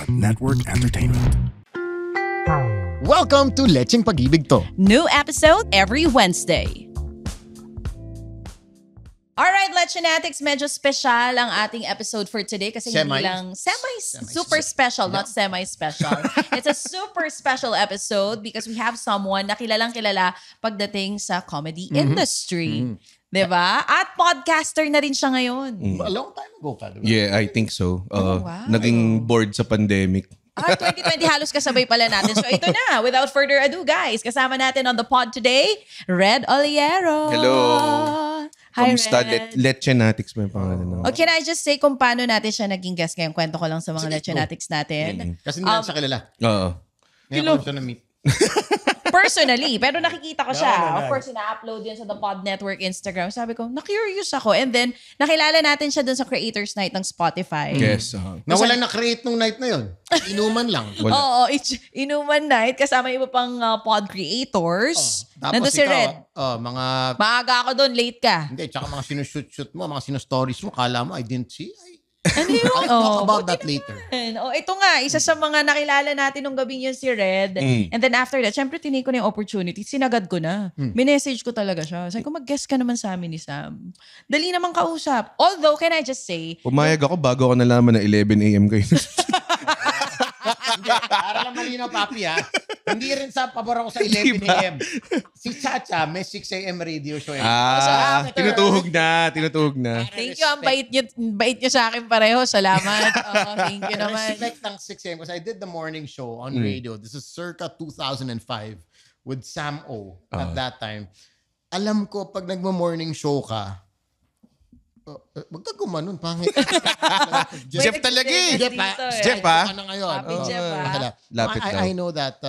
Pod Network Entertainment. Welcome to Lecheng Pag-ibig To. New episode every Wednesday. Alright, Lechenatics, medyo special ang ating episode for today kasi hindi lang super special, not semi-special. It's a super special episode because we have someone na kilalang kilala pagdating sa comedy industry. Diba? At podcaster na rin siya ngayon. A long time ago pa, diba? Yeah, I think so. Wow. Naging bored sa pandemic. 2020 halos kasabay pala natin. So ito na, without further ado guys, kasama natin on the pod today, Red Oliero. Hello. Hi, Kamusta? Red. Lechenatics mo yung pangalan. Oh, can I just say kung paano natin siya naging guest ngayon? Kwento ko lang sa mga Lechenatics natin. Kasi hindi lang siya kilala. Oo. Ngayon ko siya na-meet. Personally, pero nakikita ko siya. Of course, ina-upload yun sa The Pod Network Instagram. Sabi ko, na-curious ako. And then, nakilala natin siya dun sa Creators Night ng Spotify. Yes. Na wala na-create nung night na yun. Inuman lang. Oo, Inuman Night. Kasama iba pang pod creators. Tapos Nandun si ikaw, Red. mga... Maaga ako doon, late ka. Hindi, tsaka mga sinushoot mo, mga sinostories mo, kala mo, I didn't see. Ano yun? I'll talk about that later. Oh, ito nga, isa sa mga nakilala natin nung gabing yun si Red. And then after that, syempre tinake ko na yung opportunity. Sinagad ko na. Minessage ko talaga siya. Sabi ko, mag-guest ka naman sa amin ni Sam. Dali naman kausap. Although, can I just say... Pumayag ako bago ako nalaman na 11 a.m. kayo. Hindi, para lang malinaw, papi, ha? Hindi rin sa pabor ako sa 11 a.m. Si Chacha, may 6 a.m. radio show. Tinutuhog na. Thank you, ang bait niyo sa akin pareho. Salamat. Thank you naman. Respect ng 6 a.m. because I did the morning show on radio. This is circa 2005 with Sam O at that time. Alam ko, pag nagmo-morning show ka, wag ka gumanon, pangit. Jeff talaga eh. Jeff, ha? Happy Jeff, ha? Lapit daw. I know that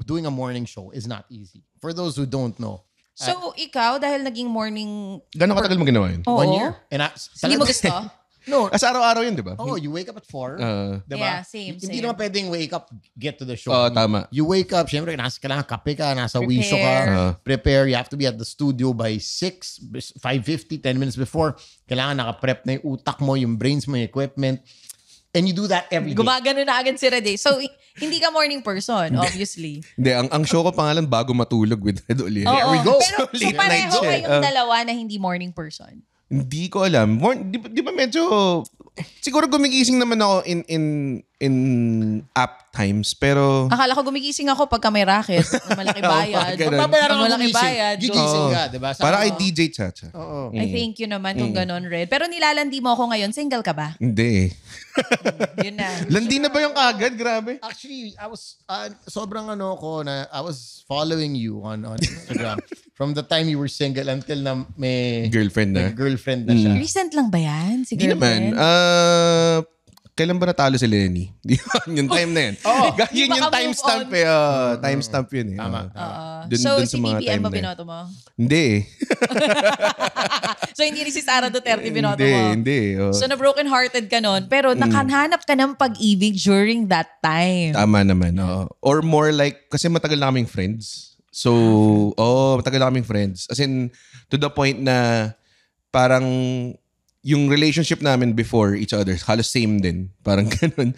doing a morning show is not easy. For those who don't know. So, ikaw, dahil naging morning... Gano'ng katagal mo ginawa yun? Oo. 1 year. Hindi mo gusto? No. As araw-araw yun, di ba? Oh, you wake up at 4. Diba? Yeah, same. Hindi naman pedeng wake up, get to the show. Tama. You wake up, syempre, kailangan kape ka, nasa wisho ka, prepare. You have to be at the studio by 6, 5:50, 10 minutes before. Kailangan naka-prep na yung utak mo, yung brains mo, yung equipment. And you do that every day. Gumagano na agad si Red. So, hindi ka morning person, obviously. Hindi, ang show ko pangalan Bago Matulog with Red Oliero. There we go. Pero so pareho kayong dalawa na hindi morning person. Hindi ko alam. Di ba medyo... Siguro gumigising naman ako in app times, pero... Akala ko gumigising ako pagka may racket. Malaki bayad. Magbabayaran ka Malaki gumising. bayad. Gigising ka, diba? Para kay DJ Chacha. Oo. I thank you naman kung ganon, Red. Pero nilalandi mo ako ngayon. Single ka ba? Hindi. Yun na. Landi na ba yung kagad? Grabe. Actually, I was sobrang I was following you on Instagram from the time you were single until na may Girlfriend na. girlfriend na siya. Recent lang ba yan? Si Hindi naman. girlfriend? Kailan ba natalo si Lenny? Yung time na yun. Yun yung timestamp eh. Timestamp yun eh. Tama. So, dun si sa mga BBM time ba na yun. binoto mo? Hindi eh. So, hindi rin si Sara Duterte binoto mo? Hindi. So, na-broken-hearted ka nun. Pero nakahanap ka ng pag-ibig during that time. Tama naman. Or more like, kasi matagal na kaming friends. So, matagal na kaming friends. As in, to the point na parang yung relationship namin before each other, halos same din. Parang ganun.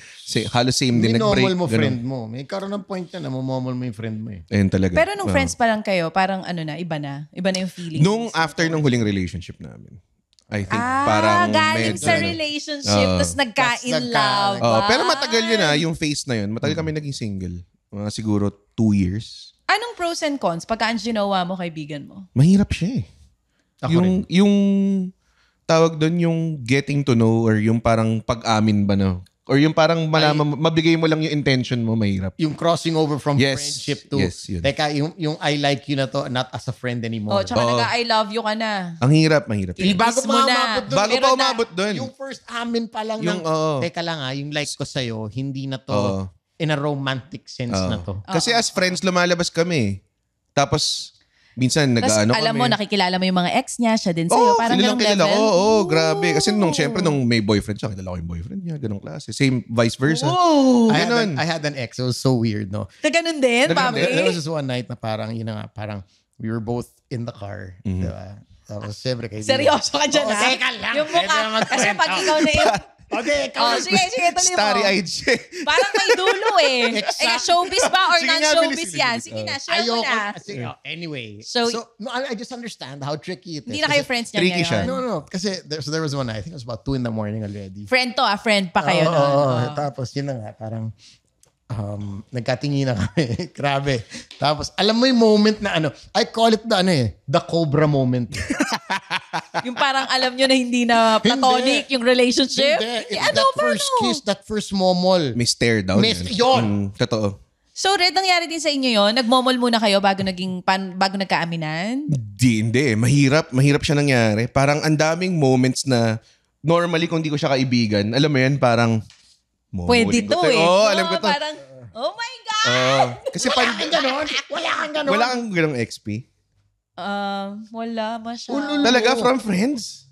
Halos same din. Minomol Nag-break. mo ganun. friend mo. May karoon ng point na mamomol mo yung friend mo eh. Ayun talaga. Pero nung friends pa lang kayo, parang ano na, iba na. Iba na yung feeling. Nung after nung huling relationship namin. I think parang galing medyo, sa relationship, tapos nagka-in love. pero matagal yun yung phase na yun. Matagal kami naging single. Mga siguro 2 years. Anong pros and cons pagka ang ginawa mo kaibigan mo? Mahirap siya eh. Ako rin. Yung tawag doon yung getting to know or yung parang pag-amin ba na or yung parang mabigay mo lang yung intention mo, mahirap. Yung crossing over from Yes. friendship to, Yes, yun. teka, yung I like you na to, not as a friend anymore. Tsaka nag-I love you ka na. Ang mahirap. Bago Kiss mo na. pa Bago pa umabot doon. Yung first amin pa lang Yung, teka lang yung like ko sa'yo, hindi na to in a romantic sense na to. Kasi as friends, lumalabas kami. Tapos, minsan Tapos nag-ano alam kami. mo, nakikilala mo yung mga ex niya, siya din sa'yo. Parang ganong kilala. level. Oo, grabe. Kasi syempre, nung may boyfriend siya, kilala ko yung boyfriend niya, ganong klase. Same, vice versa. Oh! I had an ex. It was so weird, no? Na ganun din, papi. There was this one night na parang, parang we were both in the car. Diba? Tapos, siyempre, kaibigan. Seryoso ka dyan, ha? Teka lang. Yung mukha. Pwede naman Kasi kwento. pag ikaw na yung... Okay, sige, tuloy mo. Starry-eyed siya. Parang may dulo eh. Showbiz ba or Sige nga, non-showbiz bilis, yan? bilis. Sige na, share mo na. Anyway. So, no, I just understand how tricky it is. Hindi na kayo friends niya tricky siya. ngayon. No. Kasi there was one night, I think it was about 2 a.m. already. Friend pa kayo Oo, doon. tapos yun na nga, parang nagkatingin na kami. Grabe. Tapos, alam mo yung moment na I call it the cobra moment. Yung parang alam nyo na hindi na platonic yung relationship. Hindi. That first kiss, that first momol. May stare down. Yun. Totoo. So, Red, nangyari din sa inyo yun? Nagmomol muna kayo bago nagkaaminan? Hindi. Mahirap siya nangyari. Parang ang daming moments na normally kung di ko siya kaibigan, alam mo yan, parang pwede to eh. Alam ko to. Parang, oh my God! Kasi Wala kang ganon. wala kang ganong XP. Wala masyado. Talaga, from friends?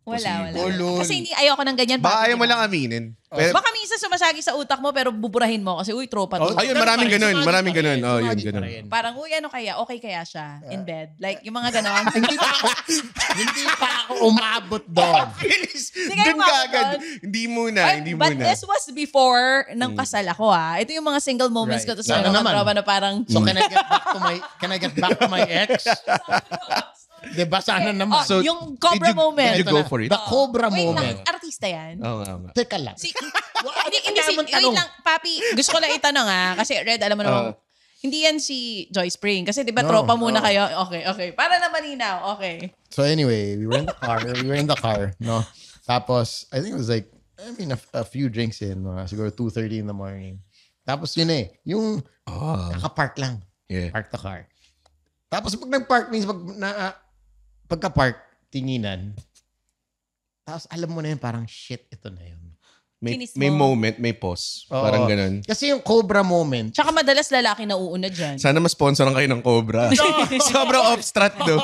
Wala. Ulol. Kasi hindi ayoko ng ganyan. Baka ayaw mo diba? lang aminin. Pero, Baka minsan sumasagi sa utak mo pero buburahin mo kasi tropa to. ayun, maraming ganun. Oh, yun, Sumagi pa ganun. rin. Parang, kaya? Okay kaya siya in bed? Like, yung mga ganon. Hindi pa ako umabot doon. Bilis! Hindi kayo Doon ka agad. umabot. Hindi But muna. this was before ng kasal ako Ito yung mga single moments ko. Right. Tapos Sana mga naman. tropa na parang, So can I get back to my ex? Diba sana naman? So, yung cobra moment. Did you go for it? The cobra Wait moment. lang, artista yan? Oo nga. Teka lang. Wait lang, Papi, gusto ko lang itanong kasi Red, alam mo naman, hindi yan si Joy Spring. Kasi di ba tropa muna kayo? Okay. Para na malinaw, okay. So anyway, we were in the car. No? Tapos, I think it was like, a few drinks in. Siguro 2:30 in the morning. Tapos yun yung nakapark lang. Yeah. Park the car. Tapos pag nag-park means pagka-park, tinginan. Tapos alam mo na yun, parang shit, ito na yun. May moment, may pause. Parang ganun. Kasi yung cobra moment. Tsaka madalas lalaki na uuna dyan. Sana ma-sponsoran kayo ng Cobra. Sobrang off-strat do.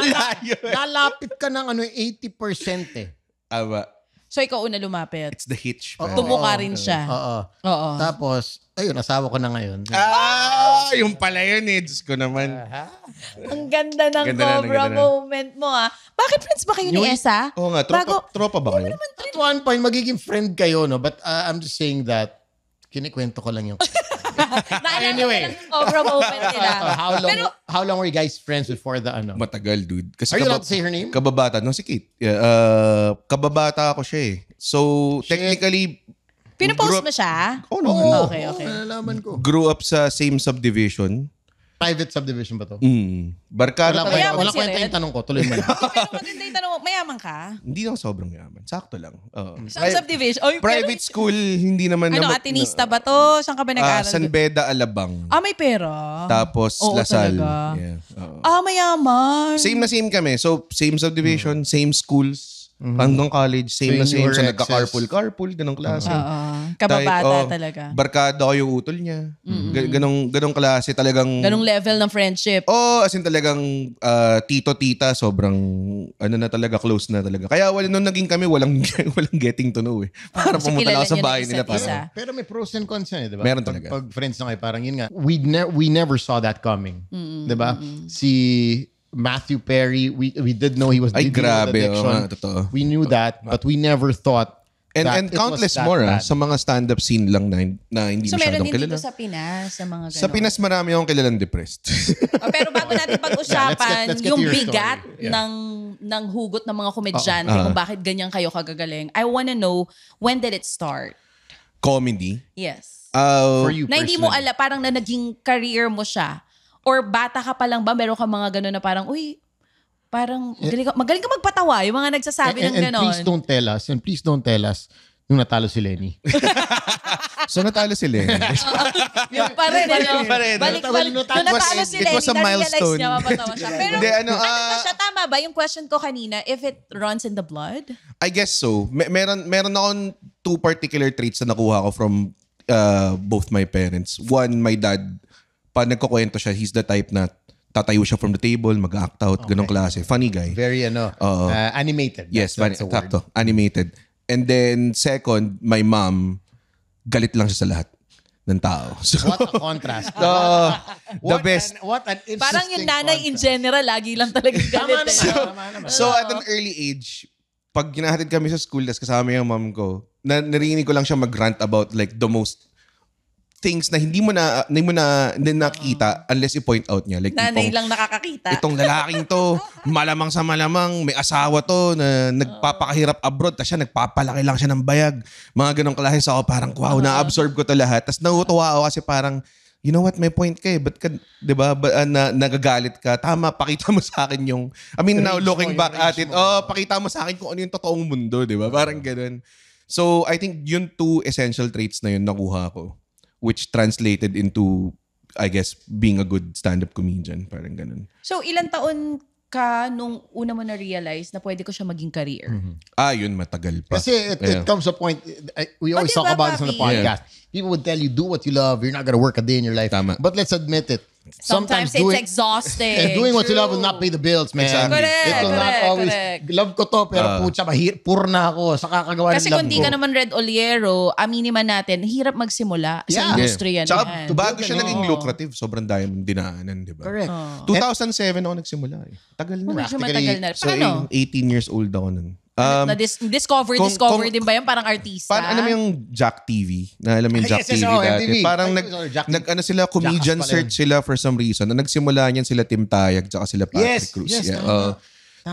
Layo. Lalapit ka ng 80% eh. Aba. So ikaw una lumapit. It's the hitch. Tumuka rin siya. Oo. Tapos, ayun, asawa ko na ngayon. Yung pala yun eh. Diyos ko naman. Ang ganda ng Ganda na, cobra ganda na. moment mo Bakit friends ba kayo ni Esa? Oo nga, tropa ba kayo? At one point, magiging friend kayo, no? But I'm just saying that, kinikwento ko lang yung... Anyway. Cobra moment nila. How long were you guys friends before the Matagal, dude. Kasi Are you allowed to say her name? Kababata. No, si Kate. Yeah, kababata ako siya eh. So, technically... Pinupost mo siya? Oo naman. Okay. Nalalaman ko. Grew up sa same subdivision. Private subdivision ba to? Barkada Wala tayo. kwenta yung tanong ko. Tuloy mo na. Pero maganda yung tanong mo, mayaman ka? Hindi lang sobrang yaman. Sakto lang. Saan subdivision? Private school, hindi naman... Atinista ba to? Saan ka ba nag-aaral? San Beda, Alabang. May pera. Tapos Oo, Lasal. talaga. Yeah. Mayaman. Same na same kami. So, same subdivision, same schools. Hanggang college, same na So, same. you were So, exes. nagka-carpool, ganong klase. Kababata talaga. Barkada ko yung utol niya. Ganong klase talagang... Ganong level ng friendship. As in talagang tito-tita, sobrang na talaga, close na talaga. Kaya nung naging kami, walang getting to know eh. Para Kasi pumunta lang kilala ako sa niyo na bahay nila. isa't isa. Pero may pros and cons yan, di ba? Meron talaga. Pag friends na kayo, parang yun nga. We never saw that coming. Di ba? Si Matthew Perry, we did know he was Ay, dealing with grabe. addiction. Totoo. We knew that, but we never thought that And it countless was that more bad. sa mga stand-up scene lang na hindi So meron masyadong din kilala. dito sa Pinas, sa mga ganon. Sa Pinas marami akong kilalang depressed. Pero bago natin pag-usapan, let's get yung to your bigat story. Yeah. ng hugot ng mga komedyante, kung bakit ganyan kayo kagagaling, I wanna know, when did it start? Comedy. Yes. For you Na hindi mo personally. parang na naging career mo siya. Or bata ka pa lang ba, meron ka mga gano'n na parang, parang magaling ka magpatawa. Yung mga nagsasabi ng and gano'n. please don't tell us nung natalo si Lenny. So natalo sila eh. Yung pa rin, Yung pa rin. Balik, nung It was- natalo si it Lenny, was a na-realize milestone. niya, mapatawa siya. Pero Hindi, ano ba siya? Tama ba? Yung question ko kanina, if it runs in the blood? I guess so. Meron akong 2 particular traits na nakuha ko from both my parents. One, my dad, pag nagkukwento siya, he's the type na tatayo siya from the table, mag-act out, ganong klase. Funny guy. Very animated. Yes, that's the word. sakto. Animated. And then second, my mom, galit lang siya sa lahat ng tao. So, What a contrast. the best. What an interesting Parang yung nanay in contrast. general, lagi lang talaga galit. Tama naman. So at an early age, pag ginahatid kami sa school, tas kasama yung mom ko, narinig ko lang siya mag-rant about like the most things na hindi mo nakikita unless i-point out niya. Like, Nanay lang nakakakita. Itong lalaking to, malamang sa malamang, may asawa to na nagpapakahirap abroad, tas siya nagpapalaki lang siya ng bayag. Mga ganong klase. So ako parang, wow, na-absorb ko to lahat. Tas natutuwa ako kasi parang, you know what, may point ka eh. Ba't ka, di ba, nagagalit ka? Tama, pakita mo sa akin yung, I mean, now looking back at it, pakita mo sa akin kung ano yung totoong mundo, di ba? Parang ganun. So, I think yun 2 essential traits na yun nakuha ko, which translated into, I guess, being a good stand-up comedian. Parang ganun. So, ilang taon ka nung una mo na-realize na pwede ko siya maging career? Yun, matagal pa. Kasi it comes to a point, we always talk about this on the podcast. People would tell you, do what you love. You're not gonna work a day in your life. Tama. But let's admit it. Sometimes it's exhausting. And doing what you love will not pay the bills, man. Exactly. Correct, It will not always, love ko to, pero putya, pur na ako sa kakagawa ng Kasi love kung di ko. ka naman Red Oliero, aminin man natin, hirap magsimula sa industriya na Tsaka, yan. bago siya naging lucrative, sobrang dami mong dinaanan, di ba? Correct. 2007 ako nagsimula eh. Tagal na. Medyo matagal na. So, Paano? 18 years old ako nun. Discover kung- din ba yan? Parang artista? Ano mo yung Jack TV? Na alam mo yung Jack Yes, TV yes, dati? MTV. Parang Jack TV. sila, comedian Jackass pala search sila for some reason. Na nagsimula niyan sila Tim Tayag tsaka sila Patrick Yes, Cruz. yes, Yeah.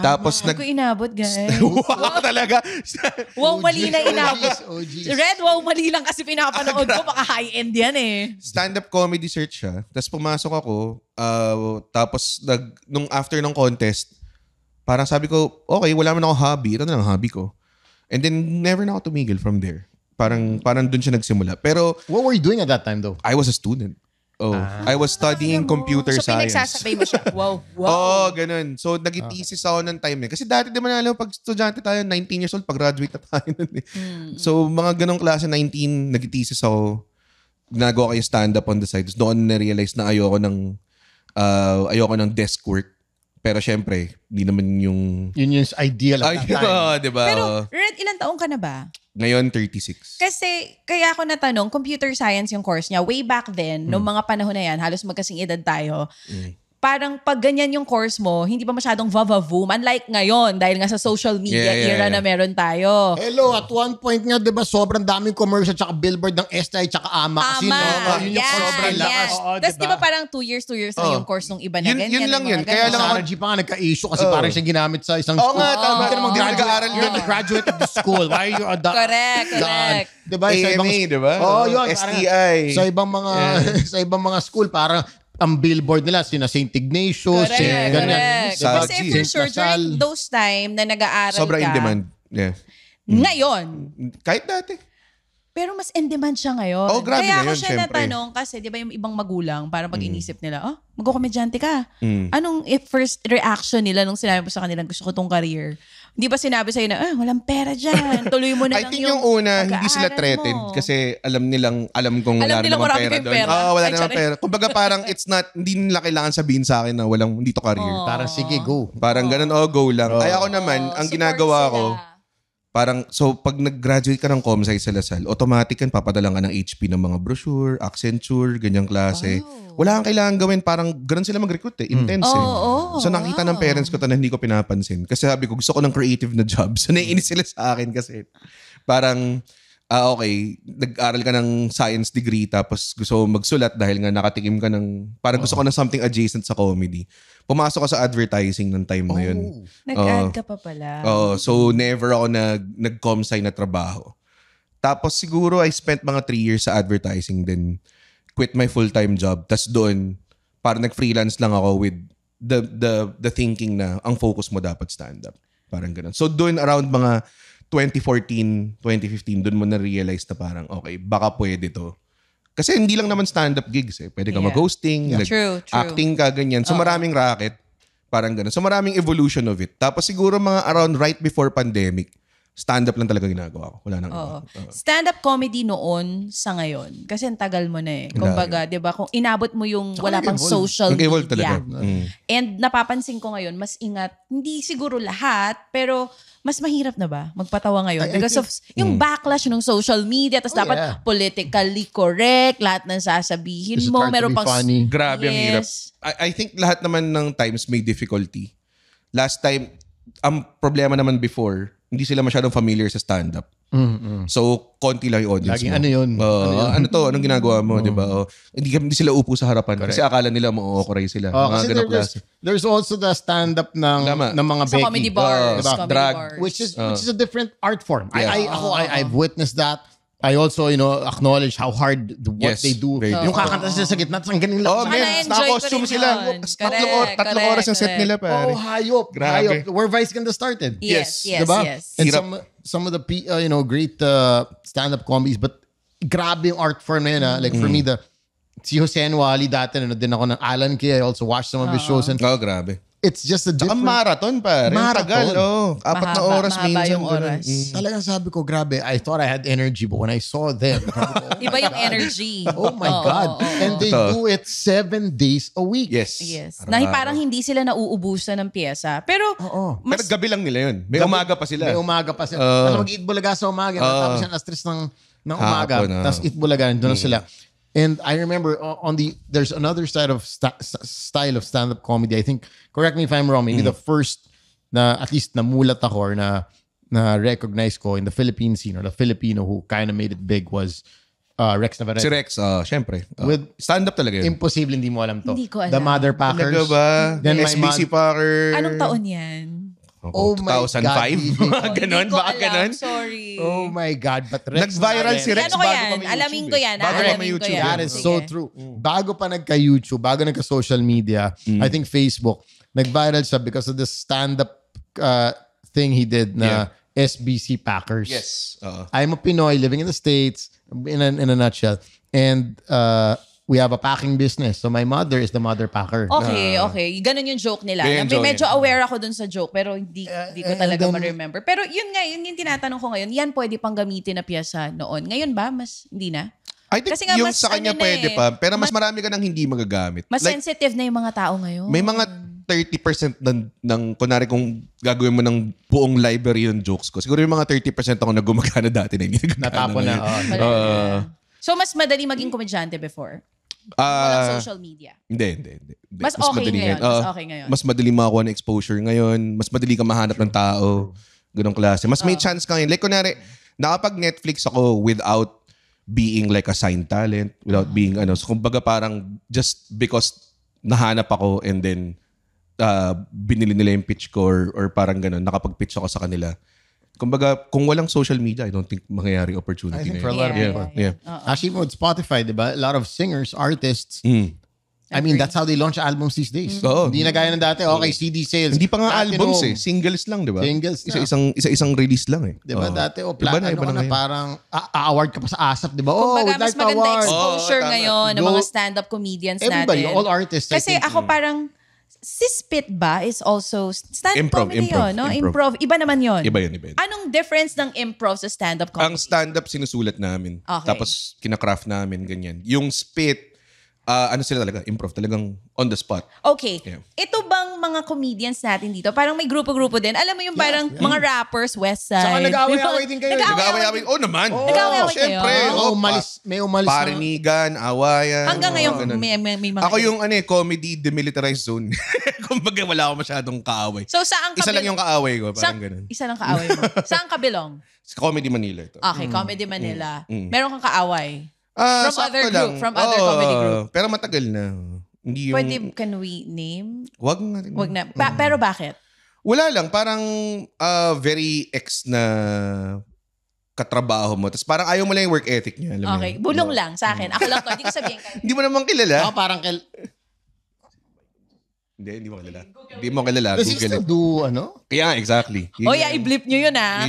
Tapos Hindi ko inabot, guys. wow talaga. Wow, mali na inabot. OGs. Red, wow, mali lang kasi pinapanood ko. Baka high-end yan eh. Stand-up comedy search siya. Tapos pumasok ako. Tapos nung after ng contest, parang sabi ko, okay, wala man ako hobby. Ito na lang hobby ko. And then never na ako tumigil from there. Parang dun siya nagsimula. Pero What were you doing at that time though? I was a student. I was studying computer So, science. pinagsasabay mo siya. Wow, wow. Oo, ganun. So, nag-thesis ako ng time eh. Kasi dati, di ba alam, pag estudyante tayo, 19 years old, pag-graduate na tayo nun eh. So, mga ganong klase, 19, nag-thesis ako. Nagawa ko yung stand-up on the side. Tapos doon na-realize na ayoko ng desk work. Pero syempre, hindi naman yung... Yun yung ideal at that time. di ba? Pero, Red, ilang taong ka na ba? Ngayon, 36. Kasi, kaya ako natanong, computer science yung course niya. Way back then, nung mga panahon na yan, halos magkasing edad tayo, parang pag ganyan yung course mo, hindi pa masyadong vavavoom. Unlike ngayon, dahil nga sa social media era na meron tayo. Hello, at one point nga, di ba, sobrang daming commercial tsaka billboard ng STI tsaka AMA. Kasi yun yung sobrang lakas. Tapos di ba parang 2 years lang yung course nung iba na ganyan. Yun lang yun. Kaya lang Sarah G pa nga nagka-issue kasi parang siya ginamit sa isang Oo nga, tama. Hindi ka namang Nag-aaral You're a graduate of the school. Why are you a Correct. Di ba? AMA, di ba? Oo, yun. STI. Sa ibang mga school, parang ang billboard nila, sina St. Ignatius, ganyan. Correct. Kasi for Saint sure, Lasal. during those time na nag-aaral Sobrang ka, in demand. Yeah. ngayon, Kahit dati. pero mas in demand siya ngayon. Oh, grabe Kaya ako ngayon, siya syempre. natanong kasi di ba yung ibang magulang, parang pag inisip nila, magko-komedyante ka. Mm. Anong first reaction nila nung sinabi mo sa kanila, gusto ko tong career? Hindi ba sinabi sa'yo na, walang pera dyan. Tuloy mo na I lang think yung una, hindi sila pag-aaral threatened mo. kasi alam kong wala Alam nila namang marami pera kayong doon. pera. Oo, wala Ay, namang sorry. pera. Kumbaga parang hindi nila kailangan sabihin sa akin na hindi to career. Parang sige, go. Parang ganun, go lang. Ay ako naman, ang support ginagawa sila. ko, parang, so pag nag-graduate ka ng ComSci sa Lasal, automatic kan papadalang ka ng HP ng mga brochure, Accenture, ganyang klase. Wala kang kailangan gawin. Parang ganun sila mag-recruit eh. Intense eh. So nakita ng parents ko na hindi ko pinapansin. Kasi sabi ko, gusto ko ng creative na job. So naiinis sila sa akin kasi parang, okay, nag-aral ka ng science degree tapos gusto mo magsulat dahil nga nakatikim ka ng, parang gusto ko ng something adjacent sa comedy. Pumasok ko sa advertising ng time na yun. Nag-add ka pa pala. So never ako nag-comsci na trabaho. Tapos siguro I spent mga 3 years sa advertising then quit my full-time job. Tapos doon, parang nag-freelance lang ako with the thinking na ang focus mo dapat stand-up. Parang ganun. So doon around mga 2014, 2015, doon mo na-realize na parang, okay, baka pwede to. Kasi hindi lang naman stand-up gigs eh. Pwede ka mag-hosting, True. acting ka, ganyan. So maraming racket. Parang ganun. So maraming evolution of it. Tapos siguro mga around right before pandemic, stand-up lang talaga ginagawa ko. Wala nang iba. Stand-up comedy noon sa ngayon. Kasi ang tagal mo na eh. Kumbaga, di ba, kung inabot mo yung wala pang social Nag-evolve media. talaga. And napapansin ko ngayon, mas ingat, hindi siguro lahat, pero mas mahirap na ba magpatawa ngayon? Because of yung backlash ng social media, tapos dapat politically correct, lahat ng sasabihin Is it mo. hard to Meron be pang funny? Grabe ang hirap. Yes. I think lahat naman ng times may difficulty. Last time, ang problema naman before, hindi sila masyadong familiar sa stand-up. So, konti lang yung audience Laging mo. ano yun? Ano to? Anong ginagawa mo? Di ba? Hindi sila upo sa harapan. Kasi akala nila ma-okoray sila. Kasi there's also the stand-up ng mga Sa Becky. comedy bars. Comedy drag. bars. Which is a different art form. Yeah. I've witnessed that. I also, acknowledge how hard what they do. very Yung kakanta sila sa gitna, ang galing lang. Saka na-enjoy ko rin sila. yun. Tatlong oras yung set nila, pare. Hayop. Grabe. Hayop. Where Vice Ganda started. Yes. Diba? And Hirap. some of the great stand-up comedies, but grabe yung art form na yun. Like for me, si Jose Wally dati, din ako ng Alan Kay. I also watched some of his shows. And Grabe. it's just a different... marathon, pare. Tagal, 4 na oras mahaba minsan. yung oras. Talagang sabi ko, grabe, I thought I had energy, but when I saw them, Iba yung energy. oh my God. And they do it 7 days a week. Yes. Na parang hindi sila nauubusan ng pyesa. Pero, Pero gabi lang nila yun. May umaga pa sila. May umaga pa sila. Tapos mag-eat bulaga sa umaga. Tapos yan, alas 3 ng umaga. Hapon, Tapos eat bulaga. Doon na sila. And I remember there's another side of style of stand-up comedy. I think, correct me if I'm wrong, maybe the first na at least namulat ako or na recognize ko in the Philippine scene or the Filipino who kind of made it big was Rex Navarrete. Si Rex, syempre. With stand-up talaga yun. Imposible hindi mo alam to. Hindi ko alam. The Mother Packers. Talaga ba? Then my SBC Packer. anong taon yan? Oh my 2005? God. Ganon? Hindi ko Baka alam. ganon? Sorry. Oh my God. But Rex Nag-viral si Rex Ano ko bago yan? pa may YouTube. Alamin ko yan. Bago pa Alamin may ko YouTube. yan. That is Sige. so true. Bago pa nagka-YouTube, bago nagka-social media, I think Facebook, nag-viral siya because of the stand-up thing he did na SBC Packers. Yes. I'm a Pinoy living in the States, in a nutshell. And we have a packing business. So my mother is the mother packer. Okay. Ganun yung joke nila. Ganun yung joke Medyo aware ako dun sa joke pero hindi ko talaga ma-remember. Pero yun yung tinatanong ko ngayon, yan pwede pang gamitin na piyesa noon. Ngayon ba? Mas hindi na? I think Kasi nga yung mas sa kanya ano na pwede eh. pa. Pero mas marami ka nang hindi magagamit. Mas Like, sensitive na yung mga tao ngayon. may mga 30% ng kunwari kung gagawin mo ng buong library yung jokes ko. Siguro yung mga 30% ako na gumagana dati na hindi nagagana. Natapon na. ngayon. So mas madali maging komedyante before? Walang social media. Hindi. Mas okay ngayon. Mas okay ngayon. Mas madali makakuha ng exposure ngayon. Mas madali ka mahanap ng tao. Ganong klase. Mas may chance ka ngayon. Like, kunwari, nakapag-Netflix ako without being like a signed talent, without being So, kumbaga parang just because nahanap ako and then binili nila yung pitch ko or parang ganon, nakapag-pitch ako sa kanila. Kumbaga, kung walang social media, I don't think mangyayari opportunity I think na for a yun. lot of people. Yeah. Actually, with Spotify, diba? A lot of singers, artists, I mean, that's how they launch albums these days. Oo. Hindi na gaya ng dati, okay, CD sales. Hindi pa nga Platinum. albums Singles lang, di ba? Singles na. Isa-isang release lang eh. Diba? Dati, Iba na ngayon. parang award ka pa sa ASAP, diba? Kumbaga, we'd mas like to maganda award. exposure tama. ngayon ng Go- mga stand-up comedians Everybody, natin. all artists. I Kasi think. ako parang, si Spit ba is also stand-up Improv, comedy yun, no? improv. Iba naman yun. Iba yun. Anong difference ng improv sa stand-up comedy? Ang stand-up sinusulat namin. Okay. Tapos kinakraft namin, ganyan. Yung spit, sila talaga? Improv. Talagang on the spot. Okay. Yeah. Ito bang mga comedians natin dito? Parang may grupo-grupo din. Alam mo yung parang mga rappers, West Side. Saka nag-away-away din kayo. Nag-away-away. Oh naman. Nag-away-away kayo? Siyempre. May umalis na. Parinigan, awayan. Hanggang ngayon, ganun. may mga... Ako yung comedy demilitarized zone. Kumbaga wala ako masyadong kaaway. So saan ka Isa lang yung kaaway ko. Parang ganun. Isa lang kaaway mo. Saan ka belong? Sa Comedy Manila ito. Okay, Comedy Manila. Meron kang kaaway. From sakto other lang. group, from other comedy group. Pero matagal na. Hindi yung... Pwede, can we name? Wag na rin. Wag na. Pero bakit? Wala lang. Parang very ex na katrabaho mo. Tapos parang ayaw mo lang yung work ethic niya. Alam mo Okay, yun? bulong lang sa akin. Ako lang to, hindi ko sabihin kayo. Hindi mo naman kilala. Ako parang Hindi mo kilala. Hindi mo kilala. Does he Google still it. do, ano? Kaya nga, exactly. Oh yeah, i-blip nyo yun ah.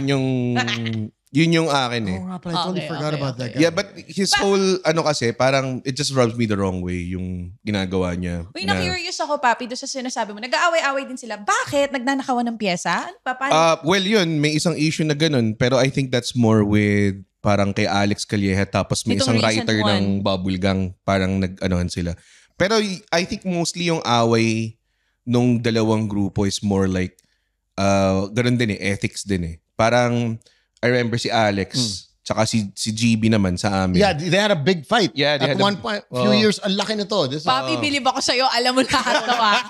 Yun yung akin eh. Oh, nga pala, I totally Okay, forgot okay, about okay. that guy. Yeah, but his whole, kasi, parang it just rubs me the wrong way yung ginagawa niya. Uy, na-curious ako, Papi, doon sa sinasabi mo. Nag-aaway-away din sila. Bakit? Nagnanakawan ng pyesa? Ano pa? Paano? Well, yun, may isang issue na ganun. Pero I think that's more with parang kay Alex Calleja tapos may Itong isang recent writer one. ng Bubble Gang. Parang nag-anohan sila. Pero I think mostly yung away nung dalawang grupo is more like ganun din ethics din eh. Parang I remember si Alex tsaka si GB naman sa amin. Yeah, they had a big fight. Yeah, they At had one point, few years, ang laki nito. This, Papi, bilib ako sa'yo. Alam mo lahat to ah.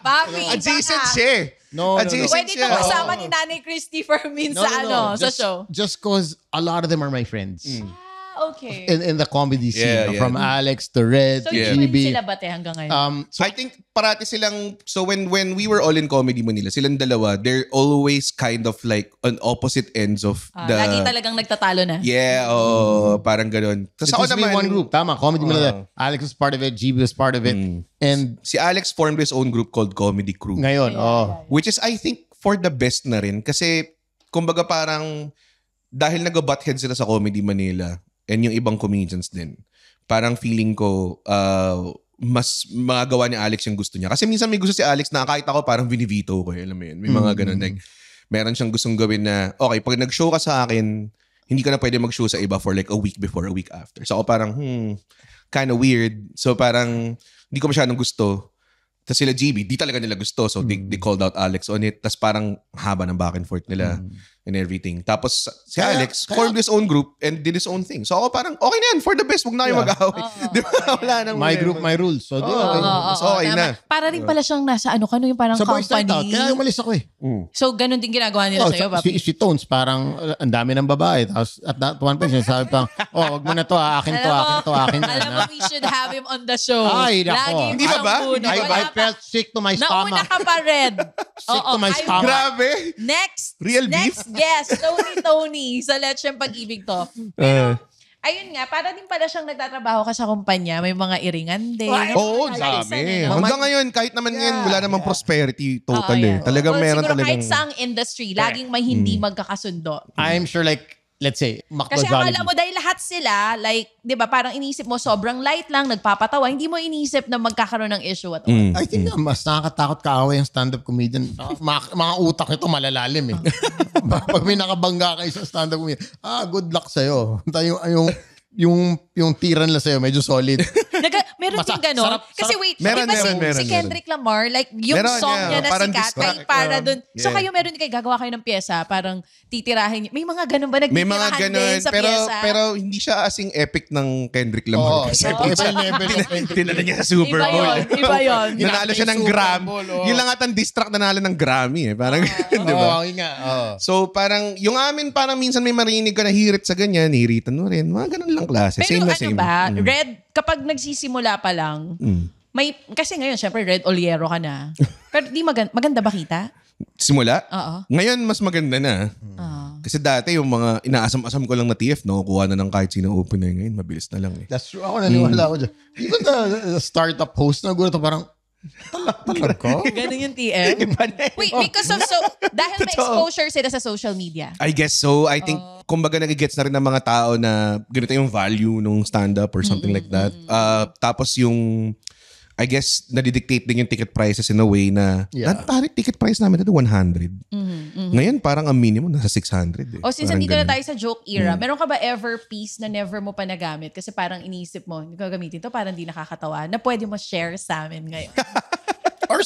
Papi, Adjacent baka. siya eh. No. Pwede ito kasama ni Nanay Christy Fermin sa show. Just cause a lot of them are my friends. Okay. In the comedy scene. From Alex to Red to GB. Sila bate hanggang ngayon? So I think parati silang, so when we were all in Comedy Manila, silang dalawa, they're always kind of like on opposite ends of the... Lagi talagang nagtatalo na. Yeah, parang ganun. It was naman, one group, tama. Comedy Manila. Alex was part of it, GB was part of it. And si Alex formed his own group called Comedy Crew. Ngayon, Which is, I think, for the best na rin. Kasi, kumbaga parang, dahil nag-butthead sila sa Comedy Manila, and yung ibang comedians din, parang feeling ko, mas magagawa ni Alex yung gusto niya. Kasi minsan may gusto si Alex na kahit ako parang binivito ko. Alam mo yun? May mga ganun. Like, meron siyang gustong gawin na, okay, pag nag-show ka sa akin, hindi ka na pwede mag-show sa iba for like a week before, a week after. So ako parang, kind of weird. So parang, hindi ko masyadong gusto. Tapos sila GB, di talaga nila gusto. So they called out Alex on it. Tapos parang haba ng back and forth nila and everything. Tapos si Alex formed his own group and did his own thing. So ako parang, okay na yan. For the best, huwag na kayo mag-away. Di ba? Wala nang... My group, my rules. So okay na. Para rin pala siyang nasa yung parang sa company. Boys Night Out, kaya umalis ako eh. So ganun din ginagawa nila sa'yo, Papi? Si Tones, parang ang dami ng babae. Tapos at that one point, sabi pang, wag mo na to, akin to. Alam mo, we should have him on the show. Ay, nako. Lagi Hindi ba ba? I felt sick to my stomach. Nauna ka pa, Red. Sick to my stomach. Grabe. Next beef? guest, Tony sa Lecheng Pag-ibig to. Pero, ayun nga, para din pala siyang nagtatrabaho ka sa kumpanya, may mga iringan din. Oo, dami. Hanggang ngayon, kahit naman yan, wala namang prosperity total eh. Talagang meron siguro talagang... kahit saang industry, laging may hindi magkakasundo. I'm sure like, let's say, McDo Kasi Jollibee. akala mo dahil lahat sila, like, di ba, parang inisip mo sobrang light lang, nagpapatawa, hindi mo inisip na magkakaroon ng issue at all. I think mas nakakatakot kaaway yung stand-up comedian. Mga utak ito malalalim eh. Pag may nakabangga kayo sa stand-up comedian, good luck sa'yo. Yung tiran lang sa'yo, medyo solid. Meron din gano'n. Kasi wait, meron, si Kendrick Lamar, like yung meron song niya na sikat, distract, ay para dun. So kayo meron din kayo, gagawa kayo ng pyesa, parang titirahin niyo. May mga gano'n ba? May mga Nagtitirahan ganun, din sa pyesa? pero hindi siya asing epic ng Kendrick Lamar. Tinala niya sa Super Bowl. Iba yun. Nanalo siya ng Grammy. Yun lang atang distract nanalo ng Grammy eh. Parang di ba? So parang, yung amin parang minsan may marinig ka na hirit sa ganyan, hiritan mo rin. Mga ganun lang klase. Pero same. Ba? Red, kapag nagsisimula pa lang, may, kasi ngayon, syempre, Red Oliero ka na. Pero di maganda ba kita? Simula? Oo. Ngayon, mas maganda na. Kasi dati, yung mga inaasam-asam ko lang na TF, nakukuha na ng kahit sino opener ngayon. Mabilis na lang eh. That's true. Ako naniwala ako dyan. Even the startup host, nagulat ako parang, talag ko? Ganun yung TM? Wait, because of dahil may exposure sila sa social media. I guess so. I think, kumbaga nagigets na rin ng mga tao na ganito yung value nung stand-up or something like that. Tapos yung, I guess, nadidictate din yung ticket prices in a way na, parang ticket price namin ito 100. Ngayon, parang ang minimum nasa 600. O since nandito na tayo sa joke era, meron ka ba ever piece na never mo pa nagamit? Kasi parang iniisip mo, hindi ko gamitin to, parang di nakakatawa, na pwede mo share sa amin ngayon.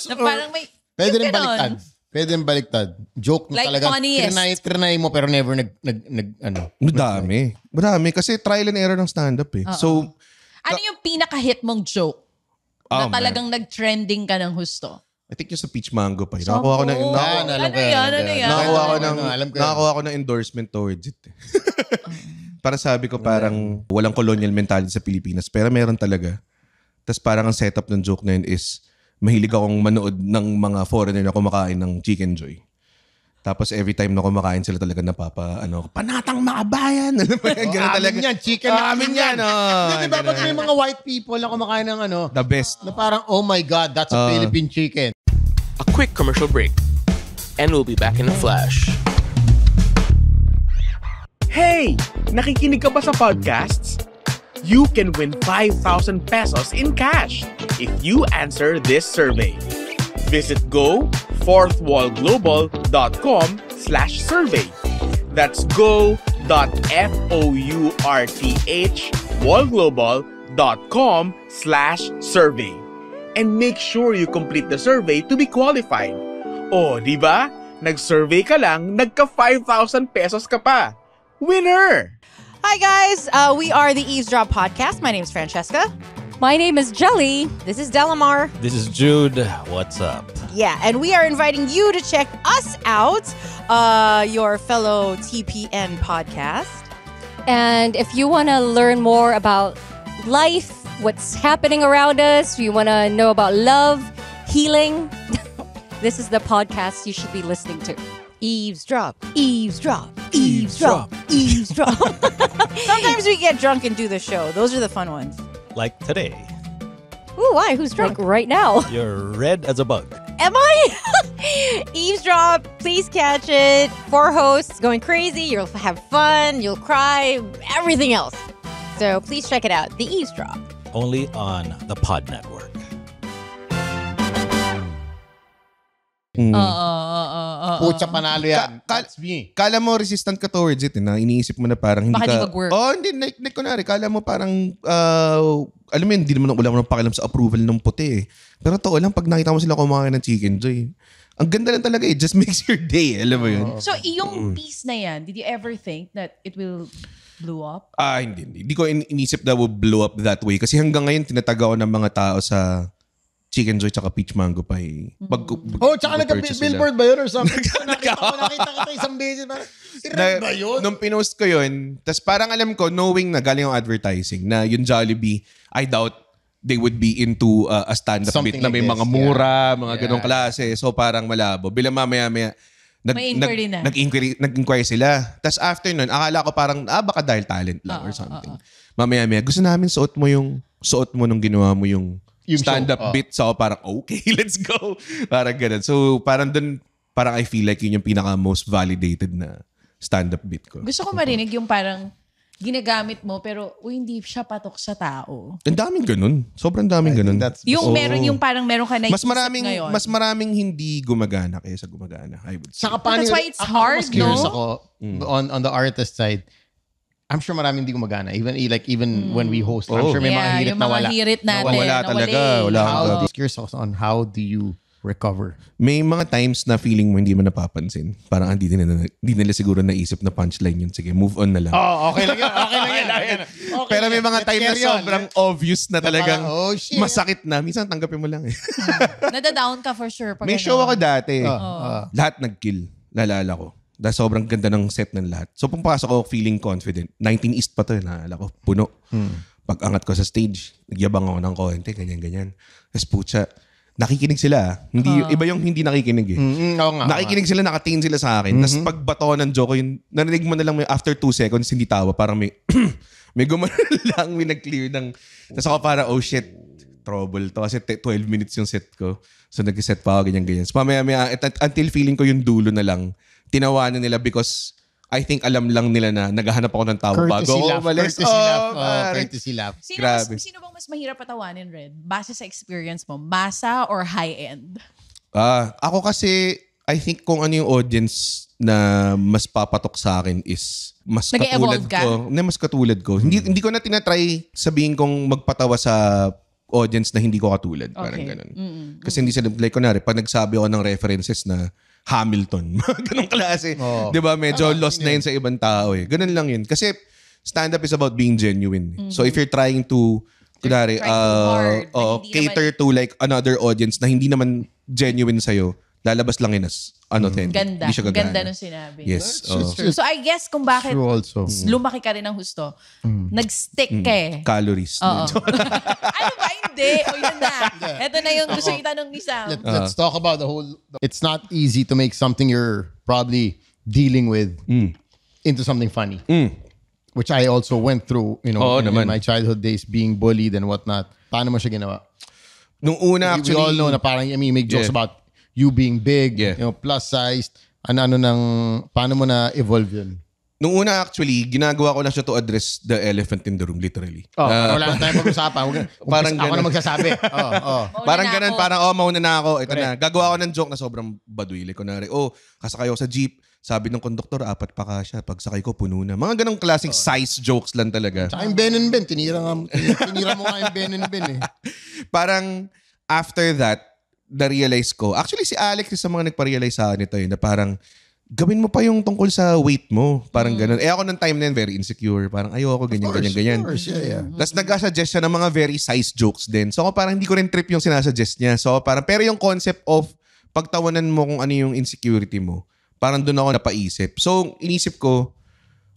na parang may, pwede rin baliktad. Pwede rin baliktad. Joke na like talaga. Funniest. Trinay mo pero never Madami. Kasi trial and error ng stand-up eh. So, ano yung pinaka-hit mong joke na talagang nag-trending ka ng husto? I think yung sa Peach Mango pa. Nakakuha ko ng nakakuha ko ng endorsement towards it. Para sabi ko parang walang colonial mentality sa Pilipinas. Pero meron talaga. Tapos parang ang setup ng joke na yun is mahilig akong manood ng mga foreigner na kumakain ng Chicken Joy. Tapos every time na kumakain sila talaga panatang makabayan. Ganun talaga. Amin yan, chicken na amin yan. Diba pag may mga white people na kumakain ng the best. Na parang, oh my God, that's a Philippine chicken. A quick commercial break. And we'll be back in a flash. Hey! Nakikinig ka ba sa podcasts? You can win 5,000 pesos in cash if you answer this survey. Visit go4thwallglobal.com/survey. That's go.fourthwallglobal.com/survey. And make sure you complete the survey to be qualified. Oh, di ba? Nag-survey ka lang, nagka 5,000 pesos ka pa. Winner! Hi guys, we are the Eavesdrop Podcast. My name is Francesca. My name is Jelly. This is Delamar. This is Jude. What's up? Yeah, and we are inviting you to check us out, your fellow TPN podcast. And if you want to learn more about life, what's happening around us, you want to know about love, healing, this is the podcast you should be listening to. Eavesdrop, eavesdrop, eavesdrop, eavesdrop. Sometimes we get drunk and do the show. Those are the fun ones. Like today. Ooh, why? Who's drunk? Like right now. You're red as a bug. Am I? Eavesdrop, please catch it. 4 hosts going crazy. You'll have fun. You'll cry. Everything else. So please check it out. The Eavesdrop. Only on the Pod Network. Pucha, panalo yan. That's me. Kala mo resistant ka towards it, na iniisip mo na parang hindi Baka ka... di mag-work. Hindi. Like kunwari, kala mo parang... alam mo yun, hindi naman wala mo nang pakialam sa approval ng puti eh. Pero totoo lang, pag nakita mo sila kumain ng Chicken Joy, ang ganda lang talaga eh. Just makes your day. Alam mo yun? So, yung piece na yan, did you ever think that it will blow up? Hindi. Hindi ko inisip na will blow up that way. Kasi hanggang ngayon, tinatag ako ng mga tao sa Chicken Joy tsaka Peach Mango Pie. Tsaka nagka-billboard ba yun or something? nakita kita isang beses. Si Red ba yun? Nung pinost ko yun, tas parang alam ko, knowing na galing yung advertising, na yung Jollibee, I doubt they would be into a stand-up Something bit na may like mga this, mura, mga ganong klase. So parang malabo. Bilang mamaya-maya, May inquiry na. nag-inquiry sila. Tas after nun, akala ko parang, baka dahil talent lang or something. Mamaya-maya, gusto namin suot mo nung ginawa mo yung stand-up bit. So parang, okay, let's go. Parang ganun. So parang dun, parang I feel like yun yung pinaka-most validated na stand-up bit ko. Gusto ko marinig yung parang ginagamit mo pero hindi siya patok sa tao. Ang daming ganun. Sobrang daming ganun. Yung meron ka na ngayon. Mas maraming hindi gumagana kaysa gumagana, I would say. That's why it's hard, curious no? ako on the artist side. I'm sure maraming hindi gumagana. Even when we host, I'm sure may mga hirit yung na mga wala. hirit natin. Wala talaga. Wala. Curious ako on how do you recover? May mga times na feeling mo hindi mo napapansin. Parang hindi nila siguro naisip na punchline yun. Sige, move on na lang. Okay lang yan. Okay, pero may mga time na sobrang obvious na talagang shit. masakit na. Minsan tanggapin mo lang eh. Nadadown ka for sure. May show ako dati. Lahat nag-kill. Lalala ko. Dahil sobrang ganda ng set ng lahat. So pumapasok ako feeling confident. 19 East pa to. Naalala ko. Puno. Pag-angat ko sa stage, nagyabang ako ng konti. Ganyan. Tapos pucha, nakikinig sila. Iba yung hindi nakikinig eh. Nakikinig sila, nakatingin sila sa akin. Tapos pagbato ng joke, yung narinig mo na lang after 2 seconds, hindi tawa. Parang may gumano lang, may nag-clear ng... Tapos ako parang, oh shit, trouble to. Kasi 12 minutes yung set ko. So nag-set pa ako, ganyan. So mamaya, until feeling ko yung dulo na lang, tinawanan nila because I think alam lang nila na naghahanap ako ng tao bago ako umalis. Courtesy laugh. Sino bang mas mahirap patawanin, Red? Base sa experience mo, masa or high-end? Ako kasi, I think kung ano yung audience na mas papatok sa akin is mas katulad ko. Mas katulad ko. Hindi ko na tinatry sabihin kong magpatawa sa audience na hindi ko katulad. Parang ganun. Kasi hindi sila, like kunwari, pag nagsabi ako ng references na Hamilton. Ganong klase. Di ba? Medyo lost na yun sa ibang tao eh. Ganun lang yun. Kasi stand-up is about being genuine. So if you're trying to, kunwari, cater to like another audience na hindi naman genuine sa'yo, lalabas lang yun as unauthentic. Ganda. Hindi siya gagana. Ganda nung sinabi. Yes. So I guess kung bakit lumaki ka rin ng husto, nag-stick ka eh. Calories. Ano ba? Hindi. O yun na. Ito na yung gusto itanong ni Sam. Let's talk about the whole... It's not easy to make something you're probably dealing with into something funny. Which I also went through, in my childhood days, being bullied and whatnot. Paano mo siya ginawa? Nung una, actually... We all know na parang, make jokes about you being big, plus sized. Paano mo na evolve yun? Nung una actually, ginagawa ko lang siya to address the elephant in the room, literally. Wala na tayong pag-usapan. Parang ako na magsasabi. Parang ganun, parang mauna na ako. Ito na. Gagawa ko ng joke na sobrang baduy. Like, kunwari, kasakay ako sa jeep. Sabi ng konduktor, 4 pa kasya. Pagsakay ko, puno na. Mga ganong klaseng size jokes lang talaga. Tsaka yung Ben and Ben. Tinira mo nga yung Ben and Ben eh. Parang after that, na-realize ko. Actually, si Alex is sa mga nagpa-realize sa akin ito na parang gawin mo pa yung tungkol sa weight mo. Parang ganun. Ako nung time na yun, very insecure. Parang ayoko, ganyan. Of course, yeah. Tapos nag-suggest siya ng mga very size jokes din. So ako parang hindi ko rin trip yung sinasuggest niya. So parang, pero yung concept of pagtawanan mo kung ano yung insecurity mo, parang doon ako napaisip. So, inisip ko,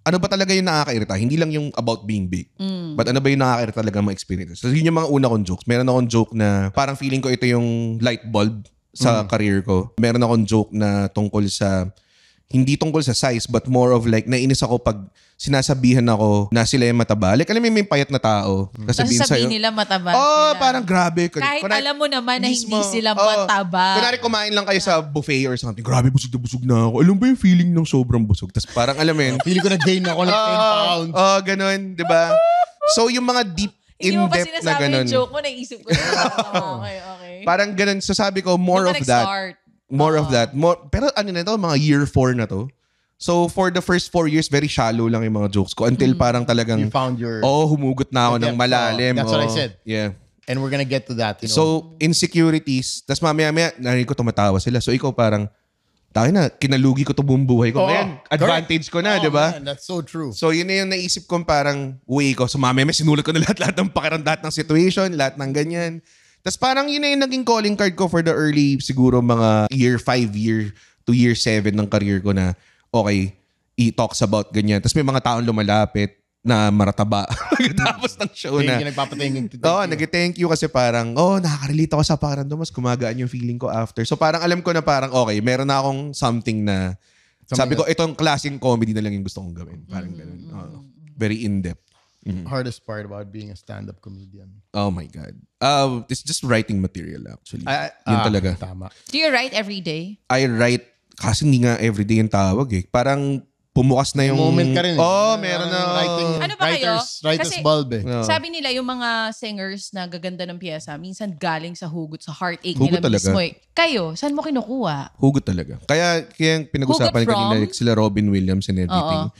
ano ba talaga yung nakakairita? Hindi lang yung about being big. But ano ba yung nakakairita talaga mga experiences? So, yun yung mga una kong jokes. Meron akong joke na parang feeling ko ito yung light bulb sa career ko. Meron akong joke na tungkol sa, hindi tungkol sa size, but more of like, nainis ako pag sinasabihan ako na sila yung mataba. Like, alam mo, may payat na tao. Kasi sabihin nila mataba oh, sila. parang grabe. Kahit alam mo naman na hindi sila mataba. Kunwari kumain lang kayo sa buffet or something, grabe, busog na ako. Alam ba yung feeling ng sobrang busog? Tapos parang alam mo yun. Feeling ko na-gain ako ng 10 pounds. Ganun, di ba? So, yung mga deep, hindi mo ba in-depth na sinasabi ganun. yung joke mo, naisip ko. Okay. Parang ganun. So, sabi ko, more of that. More of that. Pero ano na ito, mga year 4 na to. So, for the first 4 years, very shallow lang yung mga jokes ko. Until parang talagang, You found your... humugot na ako ng malalim. That's what I said. Yeah. And we're gonna get to that. You know? So, insecurities. Tapos mamaya-maya, narinig ko tumatawa sila. So, ikaw parang, tayo na, kinalugi ko to buong buhay ko. Ngayon, advantage ko na, di ba? Man, that's so true. So, yun na yung naisip kong parang way ko. So, mamaya sinulat ko na lahat ng pakiramdam ng situation, lahat ng ganyan. Tapos parang yun na yung naging calling card ko for the early, siguro mga year 5, year to year 7 ng career ko na, okay, i-talks about ganyan. Tapos may mga taong lumalapit na marataba tapos ng show na. Yung nagpapatingin. Nag-thank you kasi parang, nakaka-relate ako sa pakiramdam. Mas gumagaan yung feeling ko after. So parang alam ko na parang, okay, meron na akong something na, sabi ko, itong klaseng comedy na lang yung gusto kong gawin. Parang ganun. Very in-depth. Hardest part about being a stand-up comedian. Oh my God. It's just writing material actually. Yun talaga. Tama. Do you write every day? I write, kasi hindi nga everyday yung tawag eh. Parang pumukas na yung... Moment ka rin. Meron na. Writing, Ano ba kayo? writer's Kasi bulb eh. sabi nila yung mga singers na gaganda ng piyesa, minsan galing sa hugot, sa heartache Hugot nila talaga. mismo. Kayo, saan mo kinukuha? Hugot talaga. Kaya yung pinag-usapan Hugot kanina, from? like sila Robin Williams and everything.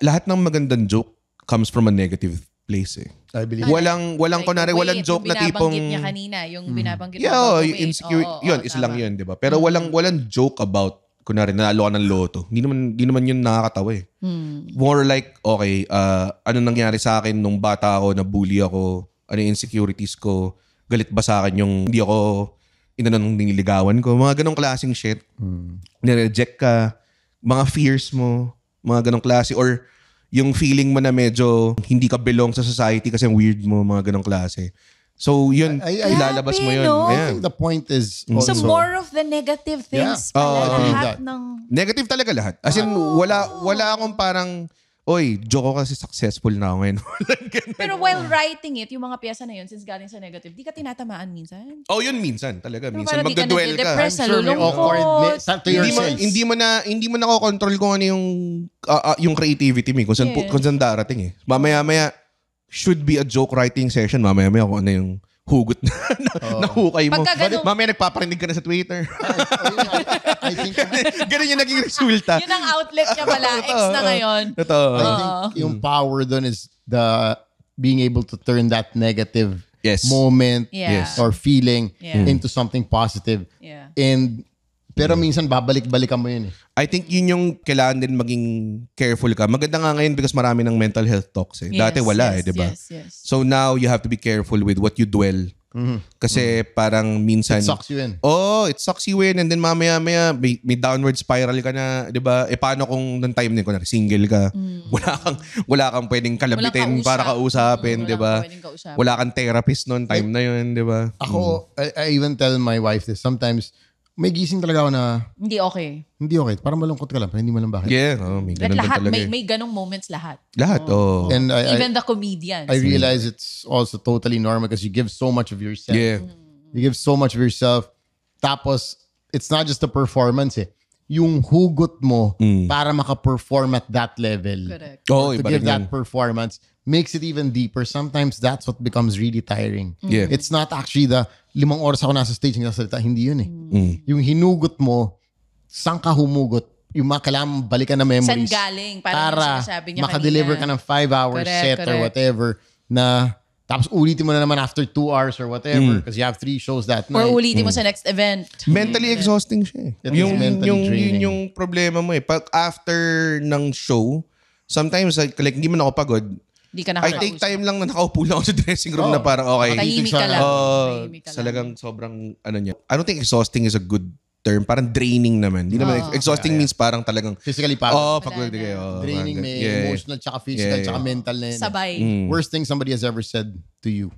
Lahat ng magandang joke comes from a negative place eh. I believe. Walang kunwari, walang joke na tipong... Yung binabanggit niya kanina, yung binabanggit Yeah, ng insecure. Yun, isa lang yun, di ba? Pero walang joke about, kunwari, nanalo ka ng loto. Hindi naman yun nakakatawa eh. More like, okay, ano nangyari sa akin nung bata ako, nabully ako, ano yung insecurities ko, galit ba sa akin yung hindi ako inanong nililigawan ko, mga ganong klaseng shit. Nireject ka, mga fears mo, mga ganong klase, or yung feeling mo na medyo hindi ka belong sa society kasi weird mo, mga ganong klase. So, yun, ilalabas mo yun. no? I think the point is also... So more of the negative things pala lahat ng... Negative talaga lahat. As in, wala akong parang, oy, joke ko kasi successful na ako ngayon. Pero while writing it, yung mga piyesa na yun, since galing sa negative, di ka tinatamaan minsan? Yun minsan talaga. Pero Minsan parang di ka magda-dwell ka. nade-depress, I'm sure may awkward to yourself. Hindi mo na control kung ano yung creativity mo, kung saan darating eh. Mamaya should be a joke writing session. Mamaya kung ano yung hugot na hukay mo. Mamaya nagpaparinig ka na sa Twitter. I think ganun yung naging resulta. Yun ang outlet niya pala. X na ngayon. I think yung power dun is the being able to turn that negative moment or feeling into something positive. Yeah. Pero minsan babalik-balikan mo yun eh. I think yun yung kailangan din maging careful ka. Maganda nga ngayon because marami ng mental health talks eh. Dati wala di ba? Yes. So now you have to be careful with what you dwell. Kasi parang minsan... It sucks you in. It sucks you in, and then mamaya-maya may downward spiral ka na, di ba? Paano kung nung time din, kunwari single ka, wala kang pwedeng kalabitin para kausapin, di ba? Wala kang therapist noon time na yun, di ba? Ako, I even tell my wife this. Sometimes, may gising talaga ako na... Hindi okay. Parang malungkot ka lang, pero hindi mo lang bakit. Yeah, may ganun lahat, talaga. may ganong moments lahat. Lahat, And even the comedians. I realize it's also totally normal because you give so much of yourself. Yeah. You give so much of yourself. Tapos, it's not just the performance eh. Yung hugot mo para maka-perform at that level. Correct. To give that performance makes it even deeper. Sometimes that's what becomes really tiring. Yeah. It's not actually the 5 oras ako nasa stage nagsasalita. Hindi yun eh. Yung hinugot mo, saan ka humugot? Yung kailangan balikan na memories. Saan galing? Para makadeliver ka ng 5 hours set or whatever na tapos ulitin mo na naman after 2 hours or whatever because you have 3 shows that night. Or ulitin mo sa next event. Mentally exhausting siya eh. Draining. Yung problema mo eh. Pag after ng show, sometimes like hindi man ako pagod, I take time lang na nakaupo lang ako sa dressing room na parang okay. Tahimik ka lang. Talagang sobrang ano niya. I don't think exhausting is a good term, parang draining naman. Hindi naman, exhausting means parang talagang, physically pagod. pagod kayo. Draining, may emotional, tsaka physical, tsaka mental na yun. Sabay. Worst thing somebody has ever said to you.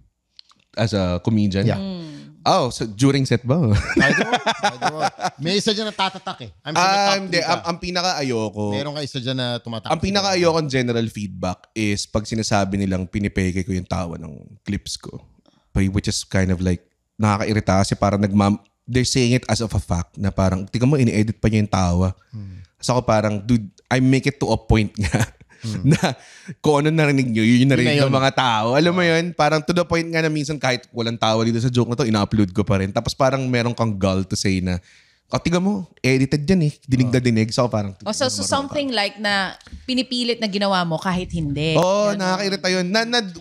As a comedian? Yeah. Oh, so during set ba? I don't. May isa dyan na tatatak eh. I'm sure ang pinaka-ayoko. Meron ka isa dyan na tumatak. Ang pinaka-ayoko general feedback is pag sinasabi nilang pinipeke ko yung tawa ng clips ko. Which is kind of like, nakakairita kasi parang they're saying it as of a fact na parang, tingnan mo, ini-edit pa niya yung tawa. So ako parang, dude, I make it to a point nga na kung ano narinig nyo, yun yung narinig ng mga tao. Alam mo yun? Parang to the point nga na minsan kahit walang tawa dito sa joke na to, ina-upload ko pa rin. Tapos parang meron kang gall to say na, tingnan mo, edited yan eh. Dinig na dinig. So parang... So something like na pinipilit na ginawa mo kahit hindi. Nakakairita yun.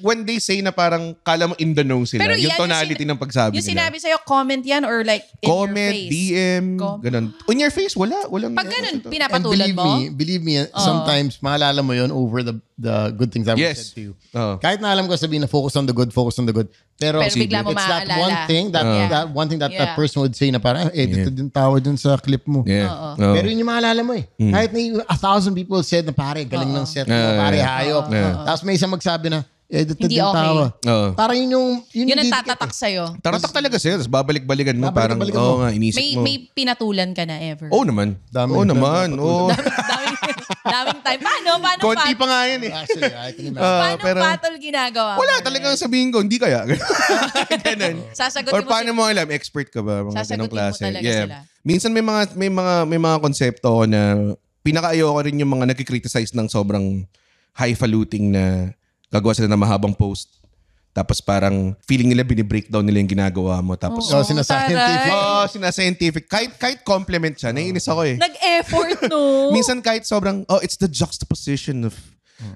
When they say na parang kala mo in the know sila. Pero yung tonality ng pagsabi yung nila. sinabi sa'yo, comment yan or like in comment, your face? DM, ganun. On your face, wala. Walang Pag ganun, And pinapatulan mo? believe me, sometimes maalala mo yun over the good things I've said to you. Kahit na alam ko sabihin na focus on the good. Pero bigla mo it's that maaalala. one thing that that person would say na parang edited yung tawa dun sa clip mo. Pero yun yung maalala mo eh. Kahit na 1,000 people said na pare, galing ng set mo, pare, hayop. Tapos may isang magsabi na, edited Hindi yung okay. tawa. Parang yun ang tatatak sa'yo. Taratak talaga sa'yo. Tapos babalik-balikan mo. Parang, nga, inisip mo. May pinatulan ka na ever? Oo naman. Daming time. Paano? Konti pa nga yan eh. Actually, I can imagine. Paano battle ginagawa mo? Wala, talagang sabihin ko, hindi kaya. Ganun. Sasagutin Or mo paano mo alam, expert ka ba? Mga ganong Sasagutin mo klase. talaga sila. Minsan may mga konsepto ko na pinaka-ayoko rin yung mga nagkikriticize ng sobrang highfalutin na gagawa sila ng mahabang post. Tapos parang feeling nila binibreakdown nila yung ginagawa mo. Tapos sinascientific. sinascientific. Kahit compliment siya, naiinis ako eh. Nag-effort, no? Minsan kahit sobrang, it's the juxtaposition of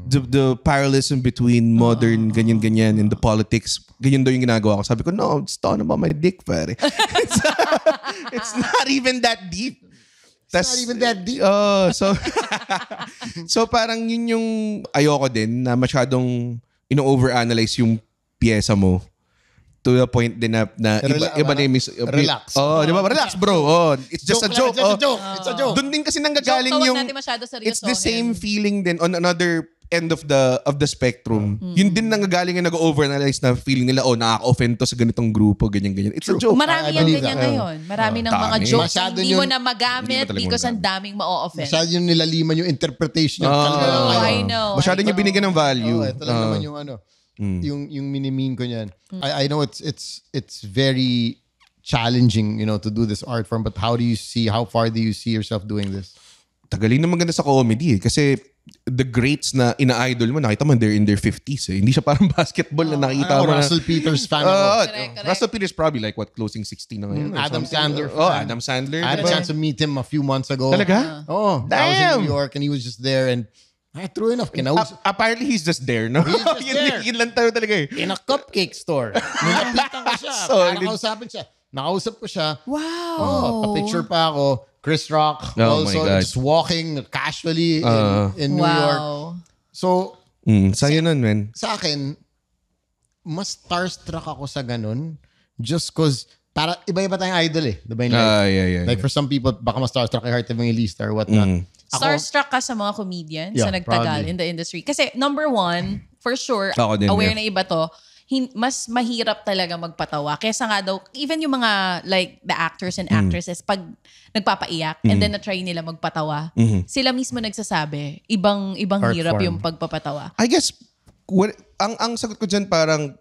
the parallelism between modern ganyan-ganyan and the politics. Ganyan daw yung ginagawa ko. Sabi ko, no, it's talking about my dick, pare. It's not even that deep. It's not even that deep. So parang yun yung ayoko din na masyadong ino-overanalyze yung pyesa mo to the point din na iba na yung relax. Di ba? Relax, bro. It's just a joke. It's a joke. Doon din kasi nanggagaling Joke, yung natin masyado seryosohin. it's the same feeling din on another end of the spectrum. Yun din nanggagaling yung nag-overanalyze na feeling nila, nakaka-offend to sa ganitong grupo, ganyan-ganyan. It's a joke. Marami yan ganyan ngayon. Marami ng mga jokes Masyado hindi mo yun- na magamit because ang daming ma-o-offend. Masyado yung nilaliman yung interpretation ng I know. Masyado niya binigyan ng value. Ito lang naman yung yung minimin ko niyan. I know it's very challenging, to do this art form, but how far do you see yourself doing this? Tagalin na maganda sa comedy kasi the greats na ina-idol mo, nakita mo they're in their 50s eh. Hindi siya parang basketball na nakita mo na. Russell Peters fan ako. Correct. Russell Peters probably like closing 60 na ngayon. Adam Sandler. Adam Sandler. I had a chance to meet him a few months ago. Talaga? I was in New York and he was just there and true enough, Apparently he's just there, no? He's just there. Yun lang tayo talaga eh. in a cupcake store. Nilapitan ko siya. Nakausap ko siya. Wow. Pa-picture pa ako. Chris Rock Oh also my God. just walking casually in New York. So, Sa'yo nun, man. sa akin, mas starstruck ako sa ganun just cause para iba-iba tayong idol eh. Diba yun? Yeah. Like for some people, baka mas starstruck kay Heart Evangelista or whatnot. Starstruck ka sa mga comedians Yeah, sa nagtagal proudly. in the industry. Kasi number one, for sure, Ako din, aware yeah. na iba to, mas mahirap talaga magpatawa. Kesa nga daw, even yung mga like the actors and actresses, pag nagpapaiyak and then na-try nila magpatawa, sila mismo nagsasabi, ibang Art hirap form. yung pagpapatawa. I guess, ang sagot ko dyan parang,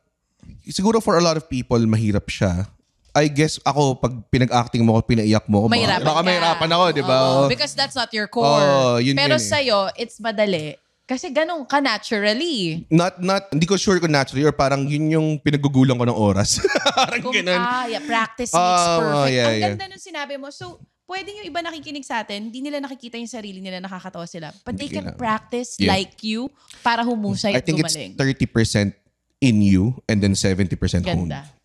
siguro for a lot of people, mahirap siya. I guess ako, pag pinag-acting mo ko, pinaiyak mo ko, Mahirapan baka ka. mahirapan ako, di ba? Oo, because that's not your core. Yun Pero yun eh. sa'yo, it's madali. Kasi ganun ka naturally. Hindi ko sure kung naturally or parang yun yung pinagugulang ko ng oras. Parang ganun. Practice makes perfect. yeah, Ang ganda nung sinabi mo. So, pwedeng yung iba nakikinig sa atin, hindi nila nakikita yung sarili nila, nakakatawa sila. But they can practice like you para humusay I at think gumaling. it's 30% in you and then 70% honed. Ganda.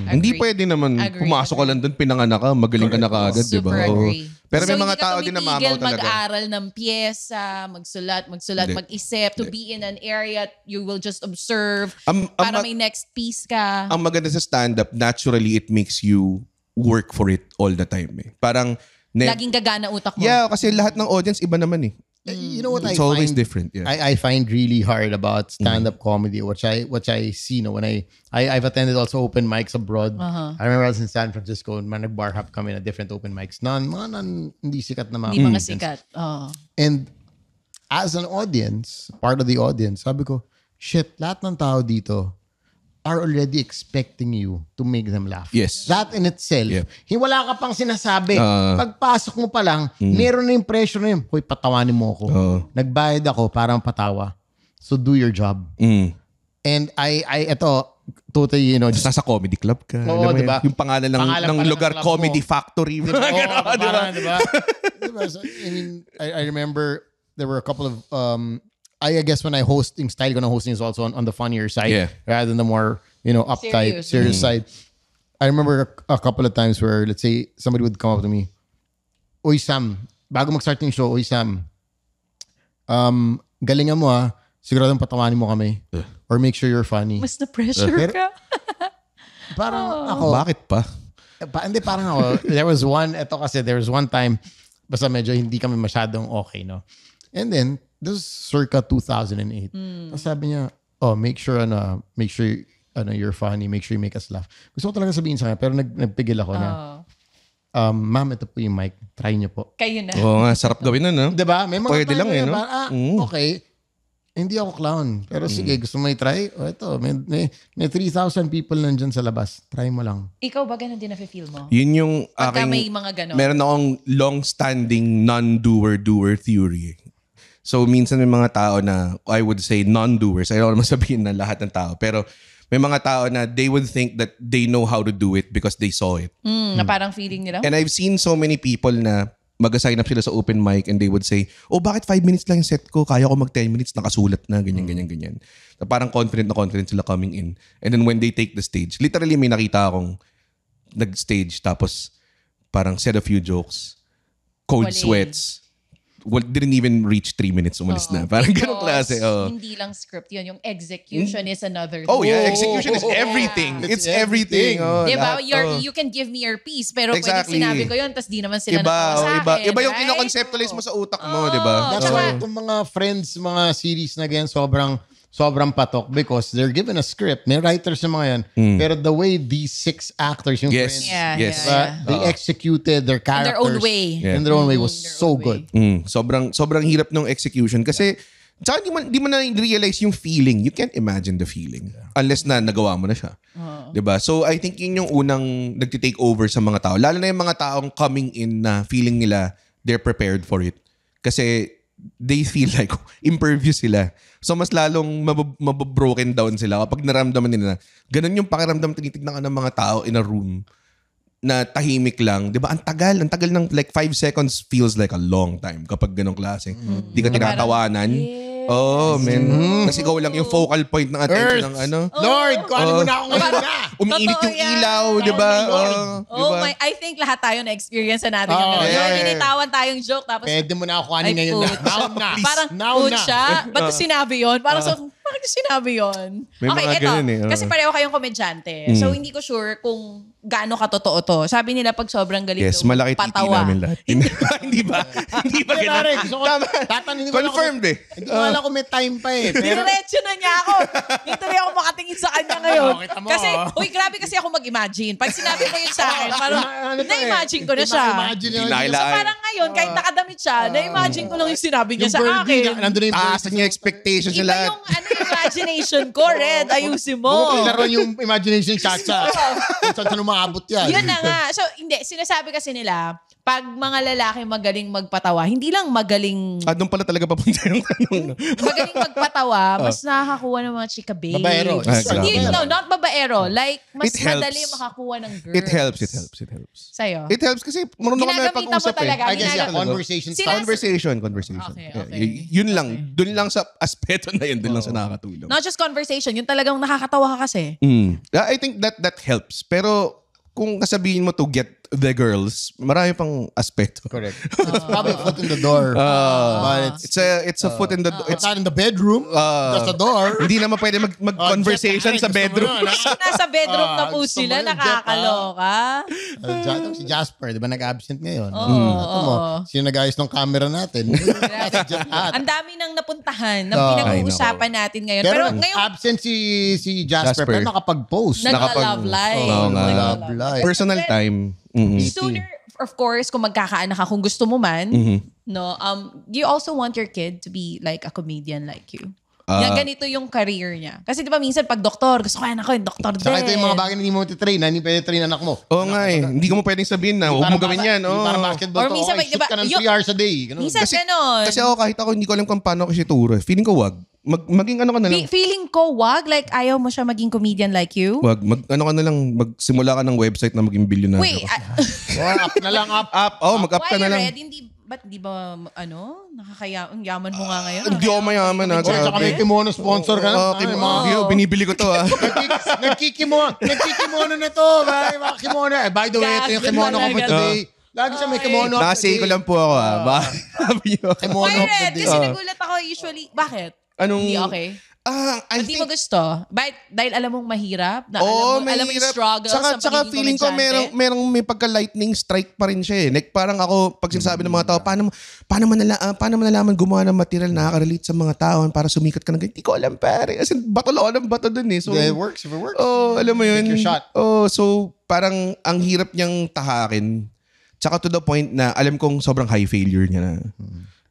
Hindi pwede naman pumasok ka lang doon, pinanganak ka, magaling ka na kaagad, di ba? Super agree. Pero may So, mga hindi ka tao din na mamaw tumitigil talaga. mag-aral ng pyesa, magsulat, Hindi. mag-isip, to be in an area you will just observe Ang para may next piece ka. maganda sa stand-up, naturally it makes you work for it all the time. Eh. Parang Laging gagana utak mo. Yeah, kasi lahat ng audience iba naman eh. You know what It's I always find different. Yeah. I find really hard about stand-up comedy, which I see, when I've attended also open mics abroad. I remember I was in San Francisco and nag-bar hop kami na different open mics. Hindi sikat na mga Hindi mga comedians. sikat. And as an audience, part of the audience, sabi ko, shit, lahat ng tao dito are already expecting you to make them laugh. Yes. That in itself. Yeah. Wala ka pang sinasabi. Pagpasok mo pa lang, meron na yung pressure na yun. Hoy, patawanin mo ako. Nagbayad ako para patawad. So do your job. And ito, totally, Just nasa comedy club ka. Oo, diba? Yung pangalan ng lugar, ng club Comedy mo. Factory. Diba? Diba? So, I mean, I remember there were a couple of I guess when I hosting, style ko ng hosting is also on the funnier side rather than the more, uptight, serious side. I remember a couple of times where, let's say, somebody would come up to me, Uy, Sam, bago mag-start yung show, Uy, Sam, galingan mo siguradong patawanin mo kami. Or make sure you're funny. Mas na-pressure ka. Parang ako, Bakit pa? hindi, parang ako, there was one time, basta medyo hindi kami masyadong okay, no? And then, this was circa 2008. Tapos sabi niya, make sure you're funny, make sure you make us laugh. Gusto ko talaga sabihin sa kanya, pero nagpigil ako na, ma'am, ito po yung mic, try niyo po. Kayo na. Oo nga, sarap gawin na, no? Diba? May mga Pwede time lang na no? okay, hindi ako clown. Pero sige, gusto mo i-try? Ito, may 3,000 people nandyan sa labas. Try mo lang. Ikaw ba ganun din na-feel mo? Yun yung Pagka aking... may mga ganon. Meron akong long-standing non-doer-doer theory. So, minsan may mga tao na, I would say, non-doers. I don't naman sabihin na lahat ng tao. Pero may mga tao na they would think that they know how to do it because they saw it. Na parang feeling nila? And I've seen so many people na mag-sign up sila sa open mic and they would say, bakit 5 minutes lang yung set ko? Kaya ko mag 10 minutes, nakasulat na, ganyan. So, parang confident sila coming in. And then when they take the stage, literally may nakita akong nag-stage tapos parang said a few jokes, cold sweats, didn't even reach 3 minutes, umalis na. Parang ganong klase. Hindi lang script yun. Yung execution is another. Execution is everything. It's everything. Diba? You can give me your piece, pero pwede sinabi ko yun, tas di naman sila Iba, natawa sa akin. Iba yung kinoconceptualize mo sa utak mo, diba? That's why itong mga Friends, mga series na ganyan, sobrang patok because they're given a script. May writers yung mga yan. Pero the way these 6 actors, yung Friends, they executed their characters in their own way was so good. Sobrang hirap ng execution kasi tsaka di mo na realize yung feeling. You can't imagine the feeling unless na nagawa mo na siya. Diba? So I think yun yung unang nagtitake over sa mga tao. Lalo na yung mga taong coming in na feeling nila they're prepared for it. Kasi they feel like impervious sila. So mas lalong mababroken down sila kapag naramdaman nila na ganun yung pakiramdam tinitignan ka ng mga tao in a room na tahimik lang. Diba? Ang tagal ng like 5 seconds feels like a long time kapag ganong klase. Di ka tinatawanan. Man. Kasi ikaw lang yung focal point ng attention ng ano. Lord, kuhanin mo na ako ngayon na. Umiinit yung ilaw, diba? I think lahat tayo na-experience na natin. Yung linitawan tayong joke. Tapos, pwede mo na ako kuhanin ngayon na. Now na. Parang, siya. Ba't sinabi yun? Parang bakit sinabi yun? May mga ito. ganun eh. Kasi pareho kayong komedyante. So, hindi ko sure kung gaano katotoo to. Sabi nila pag sobrang galing yes, malaki titi namin lahat. Hindi ba? Hindi ba ganun? Confirmed eh. Hindi ko alam kung may time pa eh. Diretso na niya ako. Dito rin ako makatingin sa kanya ngayon. Kasi, grabe kasi ako mag-imagine. Pag sinabi ko yun sa akin, parang na-imagine ko na siya. So parang ngayon, kahit nakadamit siya, na-imagine ko lang yung sinabi niya sa akin. Taas niya expectations niya lahat. Iba yung imagination ko, Red. Ayusin mo. Laro yung imagination chacha. Saan umabot yan? Yun na nga. So, hindi. Sinasabi kasi nila, pag mga lalaki magaling magpatawa, hindi lang magaling... doon pala talaga papunta yung tanong. Magaling magpatawa, mas nakakakuha ng mga chika babes. Babaero. No, not babaero. Like, mas It helps. madali makakuha ng girls. It helps. Sa'yo? It helps kasi marunong kami Ginagamit mo pag-usap talaga. I guess Conversation. Conversation. Okay. Yun lang. Doon lang sa aspeto na yun. Doon lang sa nakakatulong. Not just conversation. Yung talagang nakakatawa ka kasi. I think that helps. Pero kung kasabihin mo to get the girls, marami pang aspeto. Correct. It's probably a foot in the door. But It's a foot in the door. it's not in the bedroom. Just the door. Hindi naman pwede mag-conversation sa bedroom. Nasa bedroom na po gusto mo sila, yun, Jeff, nakakaloka. Si Jasper, di ba nag-absent ngayon? Oo. Sino nag-ayos ng camera natin? Si Jeff lahat. Ang dami nang napuntahan na pinag-uusapan natin ngayon. Pero ngayon, absent si Jasper, Jasper. pero nakapag-post. nagka-love life. Oo nga. Love life. Personal time. Mm-mm. Sooner, of course, kung magkakaanak ka, kung gusto mo man, no, you also want your kid to be like a comedian like you. Yan, ganito yung career niya. Kasi di ba minsan pag doktor, gusto ko yan ako yung doktor din. Saka ito yung mga bagay na hindi mo titrain, hindi pwede train anak mo. Oo nga eh. Hindi ko mo pwedeng sabihin na huwag mo gawin yan. Para basketball Or to, minsan, shoot diba, ka ng 3 hours a day. Ganun. Minsan ganon. Kasi ako kahit ako hindi ko alam kung paano ako siya turo. Feeling ko wag. Maging ano ka na lang. Feeling ko, wag, like ayaw mo siya maging comedian like you. Wag. Ano ka na lang. Magsimula ka ng website na maging billionaire. Wait, Up na lang, up. Mag-up ka why na lang. Red? Ba't di ba, ang yaman mo nga ngayon? Hindi ako mayaman ha. Tsaka may kimono sponsor ka na. Binibili ko to ha. Nagkikimono na to. Mga kimono. By the way, ito yung kimono ko for today. Lagi siya may kimono. Nasa ko lang po ako ha. Kimono Why of the Red? day. Kasi nagulat ako usually. Bakit? Anong... Hindi okay? Hindi mo gusto? Dahil alam mong mahirap? Na alam mo yung struggle sa Tsaka feeling ko may pagka-lightning strike pa rin siya eh. Like parang ako, pag sinasabi ng mga tao, paano mo nalaman gumawa ng material na nakaka-relate sa mga tao para sumikat ka ng ganyan? Hindi ko alam pare. As in, bato lang ako ng bato dun eh. So, it works. If it works. Alam mo yun. Take your shot. So parang ang hirap niyang tahakin. Tsaka to the point na alam kong sobrang high failure niya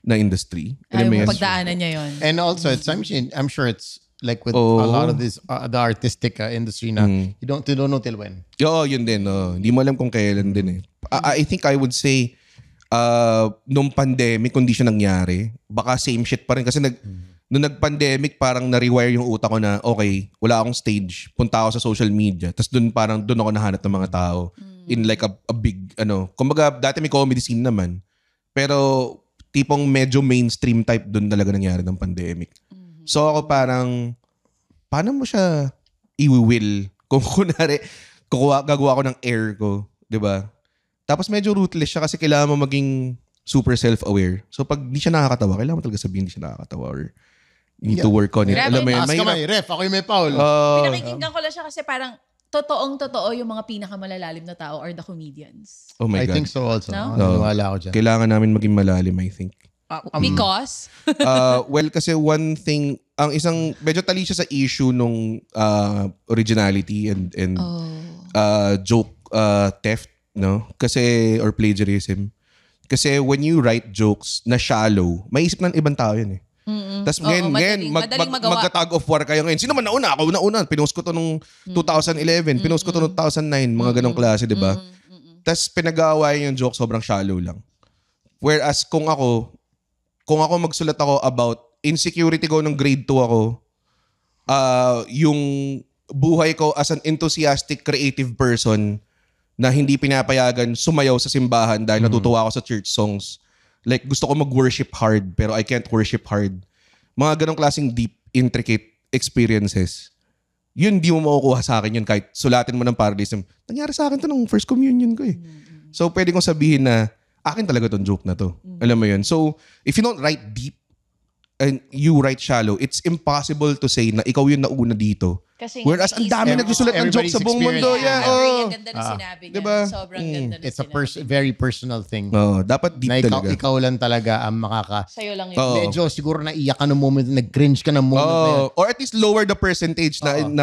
na industry. Alam mo, pagdaanan niya yun. And also, I'm sure it's like with a lot of this, the artistic industry na, you don't know till when. Oo, yun din. Hindi mo alam kung kailan din eh. I think I would say, nung pandemic, kung di siya nangyari, baka same shit pa rin. Kasi nung nag-pandemic, parang na-rewire yung utak ko na, okay, wala akong stage. Punta ako sa social media. Tapos doon ako nahanap ng mga tao. In like a big, kumbaga, dati may comedy scene naman. Pero, tipong medyo mainstream type doon talaga nangyari ng pandemic. So ako parang, paano mo siya i-will? Kung kunwari, gagawa ko ng air ko, di ba? Tapos medyo ruthless siya kasi kailangan mo maging super self-aware. So pag di siya nakakatawa, kailangan mo talaga sabihin di siya nakakatawa or you need to work on it. Ref, alam mo yun, Ask ka may ref, ako yung may foul. Pinakikinggan ko lang siya kasi parang totoong-totoo yung mga pinakamalalalim na tao are the comedians. Oh my I God. think so also. No? Wala ako dyan. Kailangan namin maging malalim, I think. Because? Well, kasi one thing, ang isang, medyo tali siya sa issue nung originality and joke theft, no? Kasi, or plagiarism. Kasi when you write jokes na shallow, maisip ng ibang tao yun eh. Tapos ngayon, magka-tug of war kayo ngayon. Sino man nauna? Ako nauna. Pinost ko to nung 2011. Pinost ko to nung 2009. Mga ganong klase, di ba? Tapos pinag-aawayan yung joke, sobrang shallow lang. Whereas kung ako magsulat ako about insecurity ko nung grade 2 ako, yung buhay ko as an enthusiastic, creative person na hindi pinapayagan sumayaw sa simbahan dahil natutuwa ako sa church songs. Like, gusto ko mag-worship hard, pero I can't worship hard. Mga ganong klaseng deep, intricate experiences. Yun, di mo makukuha sa akin yun kahit sulatin mo ng parallelism. Nangyari sa akin to nung first communion ko eh. So, pwede kong sabihin na, akin talaga tong joke na to. Alam mo yun? So, if you don't write deep and you write shallow, it's impossible to say na ikaw yung nauna dito. Kasi whereas ang dami nagsusulat ng joke sa buong mundo. Ang ganda na sinabi niya. Diba? Sobrang ganda na It's a sinabi. very personal thing. Dapat deep na talaga. Ikaw lang talaga ang Sa'yo lang yun. Medyo siguro naiyak ka ng moment, nag-cringe ka ng moment na yun. Or at least lower the percentage ng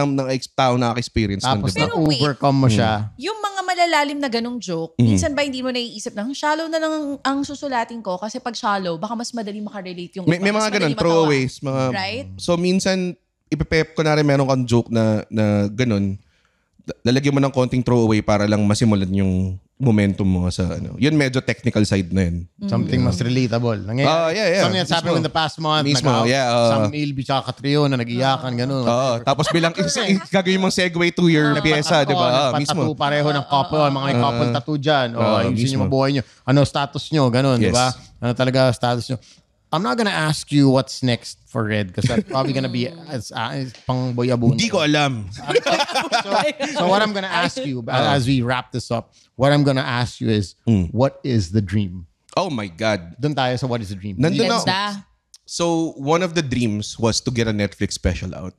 tao na experience. Tapos diba? na-overcome mo siya. Yung mga malalalim na ganong joke, minsan ba hindi mo naiisip na, shallow na lang ang susulatin ko kasi pag shallow, baka mas madali makarelate yung May mga ganun, throwaways. Right? So minsan, ipipep ko na rin meron kang joke na ganun. Lalagyan mo ng konting throwaway para lang masimulan yung momentum mo sa ano. Yun medyo technical side na yun. Something mas relatable. Nangyayari. Yeah. Something that's happened in the past month. Mismo, Some Ilby tsaka Katrio na nag-iyakan, gano'n. Tapos bilang gagawin mong segue to your pyesa, di ba? Mismo. Tattoo pareho ng couple. Mga may couple tattoo dyan. Ayusin nyo mabuhay nyo. Ano status nyo, gano'n, di ba? Ano talaga status nyo. I'm not gonna ask you what's next for Red because that's probably gonna be as pang boyabun. Hindi ko alam. So what I'm gonna ask you as we wrap this up, what I'm gonna ask you is, what is the dream? Oh my God. Doon tayo sa what is the dream. Nandun na. Ganda. So, one of the dreams was to get a Netflix special out.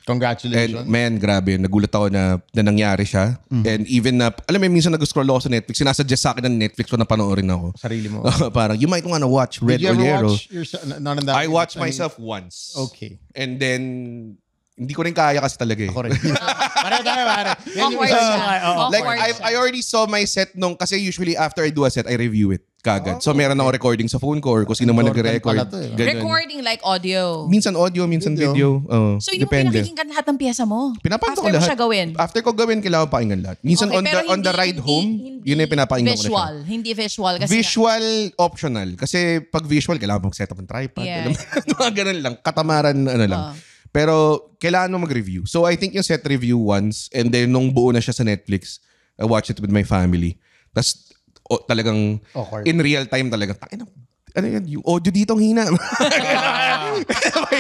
Congratulations. And man, grabe. Nagulat ako na nangyari siya. And even na, alam mo, minsan nag-scroll ako sa Netflix. Sinasuggest sa akin ng Netflix kung napanoorin ako. Sarili mo. Parang, you might wanna watch Red Did you ever Olero. watch yourself? None of that. I watched myself once. Okay. And then, hindi ko rin kaya kasi talaga eh. Ako rin. Pare. Awkward siya. Like, Awkward siya. I already saw my set nung, kasi usually after I do a set, I review it kagad. So, meron ako recording sa phone ko or kung sino man Important nagre-record. pala to eh. Ganun. Recording like audio. Minsan audio, minsan video. So, hindi mo Depende. pinakikinggan lahat ng piyesa mo? Pinapakinggan ko After mo lahat. siya gawin? After ko gawin, kailangan pakinggan lahat. Minsan Okay, pero on the ride home, yun yung pinapakinggan ko na siya. Visual. Hindi visual. Kasi Visual, optional. Kasi pag visual, kailangan mag-set up ng tripod. Yeah. Mga ganun lang. Katamaran, lang. Pero kailangan mo mag-review. So I think yung set review once and then nung buo na siya sa Netflix, I watched it with my family. Tapos talagang Awkward. in real time talaga. Ano yan? Yung audio dito ang hina.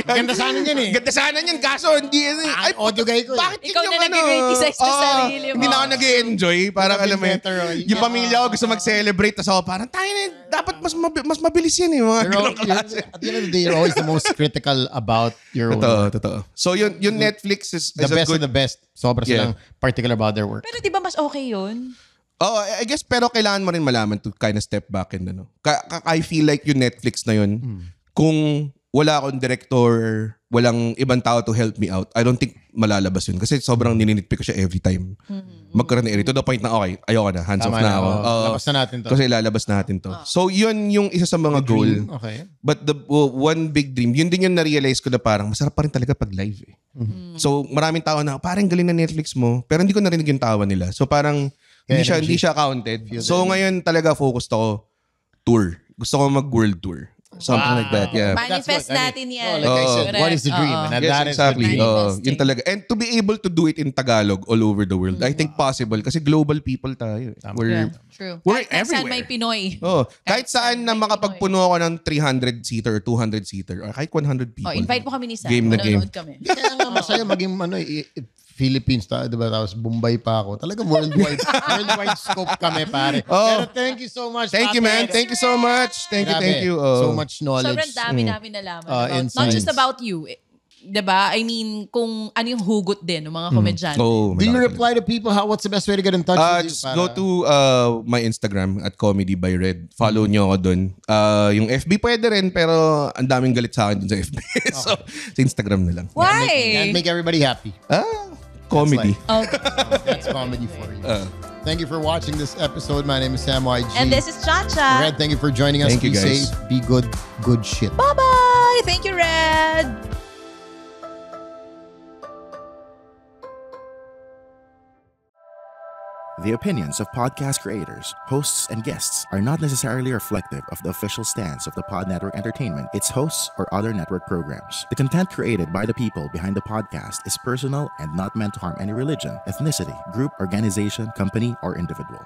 Ganda sana yan eh. Ganda sana yan. Kaso hindi yan eh. Ay, audio guy ko eh. bakit Ikaw yun na yung nag-criticize sa sarili mo. Hindi na ako nag-enjoy. Parang alam mo yun. better, Yung pamilya ko gusto mag-celebrate. Tapos ako parang, tayo na dapat mas mabilis yan eh. Mga ganong klase. At the end of the day, you're always the most critical about your own work. Totoo. So yung Netflix is The a best good... of the best. Sobra silang particular about their work. Pero di ba mas okay yun? Oh, I guess pero kailangan mo rin malaman to kind of step back and ano. I feel like yung Netflix na yun, kung wala akong director, walang ibang tao to help me out, I don't think malalabas yun. Kasi sobrang nininitpick ko siya every time. Magkaroon na to the point na okay, ayoko na, hands off na ako. Labas na natin to. Kasi lalabas natin to. So yun yung isa sa mga goal. Okay. But the one big dream, yun din yung na-realize ko na parang masarap pa rin talaga pag live eh. So maraming tao na, parang galing na Netflix mo, pero hindi ko narinig yung tawa nila. So parang hindi siya counted. So ngayon talaga focused ako tour. Gusto ko mag-world tour. Something like that, yeah. Manifest natin yan. Like I said, what is the dream? And Yes, that is the exactly. dream. Yun talaga. And to be able to do it in Tagalog all over the world, I think possible kasi global people tayo. We're True. We're Kahit saan everywhere. may Pinoy. Kahit saan na makapagpuno ako ng 300-seater or 200-seater or kahit 100 people. Invite mo kami ni Sam. Game na game. Manonood kami. Kaya nga masaya maging Philippines, diba? Tapos Bombay pa ako. Talagang worldwide scope kami, pare. Pero thank you so much. Thank you, man. Thank you so much. Thank you. So much knowledge. Sobrang dami namin nalaman. Not insights. just about you. Diba? I mean, kung ano yung hugot din ng mga komedyante. Do you reply to people? What's the best way to get in touch with you? Just go to my Instagram at Comedy by Red. Follow nyo ako dun. Yung FB pwede rin, pero ang daming galit sa akin dun sa FB. So, sa Instagram na lang. Why? Can't make everybody happy. Comedy. That's comedy for you. Thank you for watching this episode. My name is Sam YG. And this is Chacha. Red, thank you for joining us. Thank you, Be guys. safe. Be good. Good shit. Bye-bye. Thank you, Red. The opinions of podcast creators, hosts, and guests are not necessarily reflective of the official stance of the Pod Network Entertainment, its hosts, or other network programs. The content created by the people behind the podcast is personal and not meant to harm any religion, ethnicity, group, organization, company, or individual.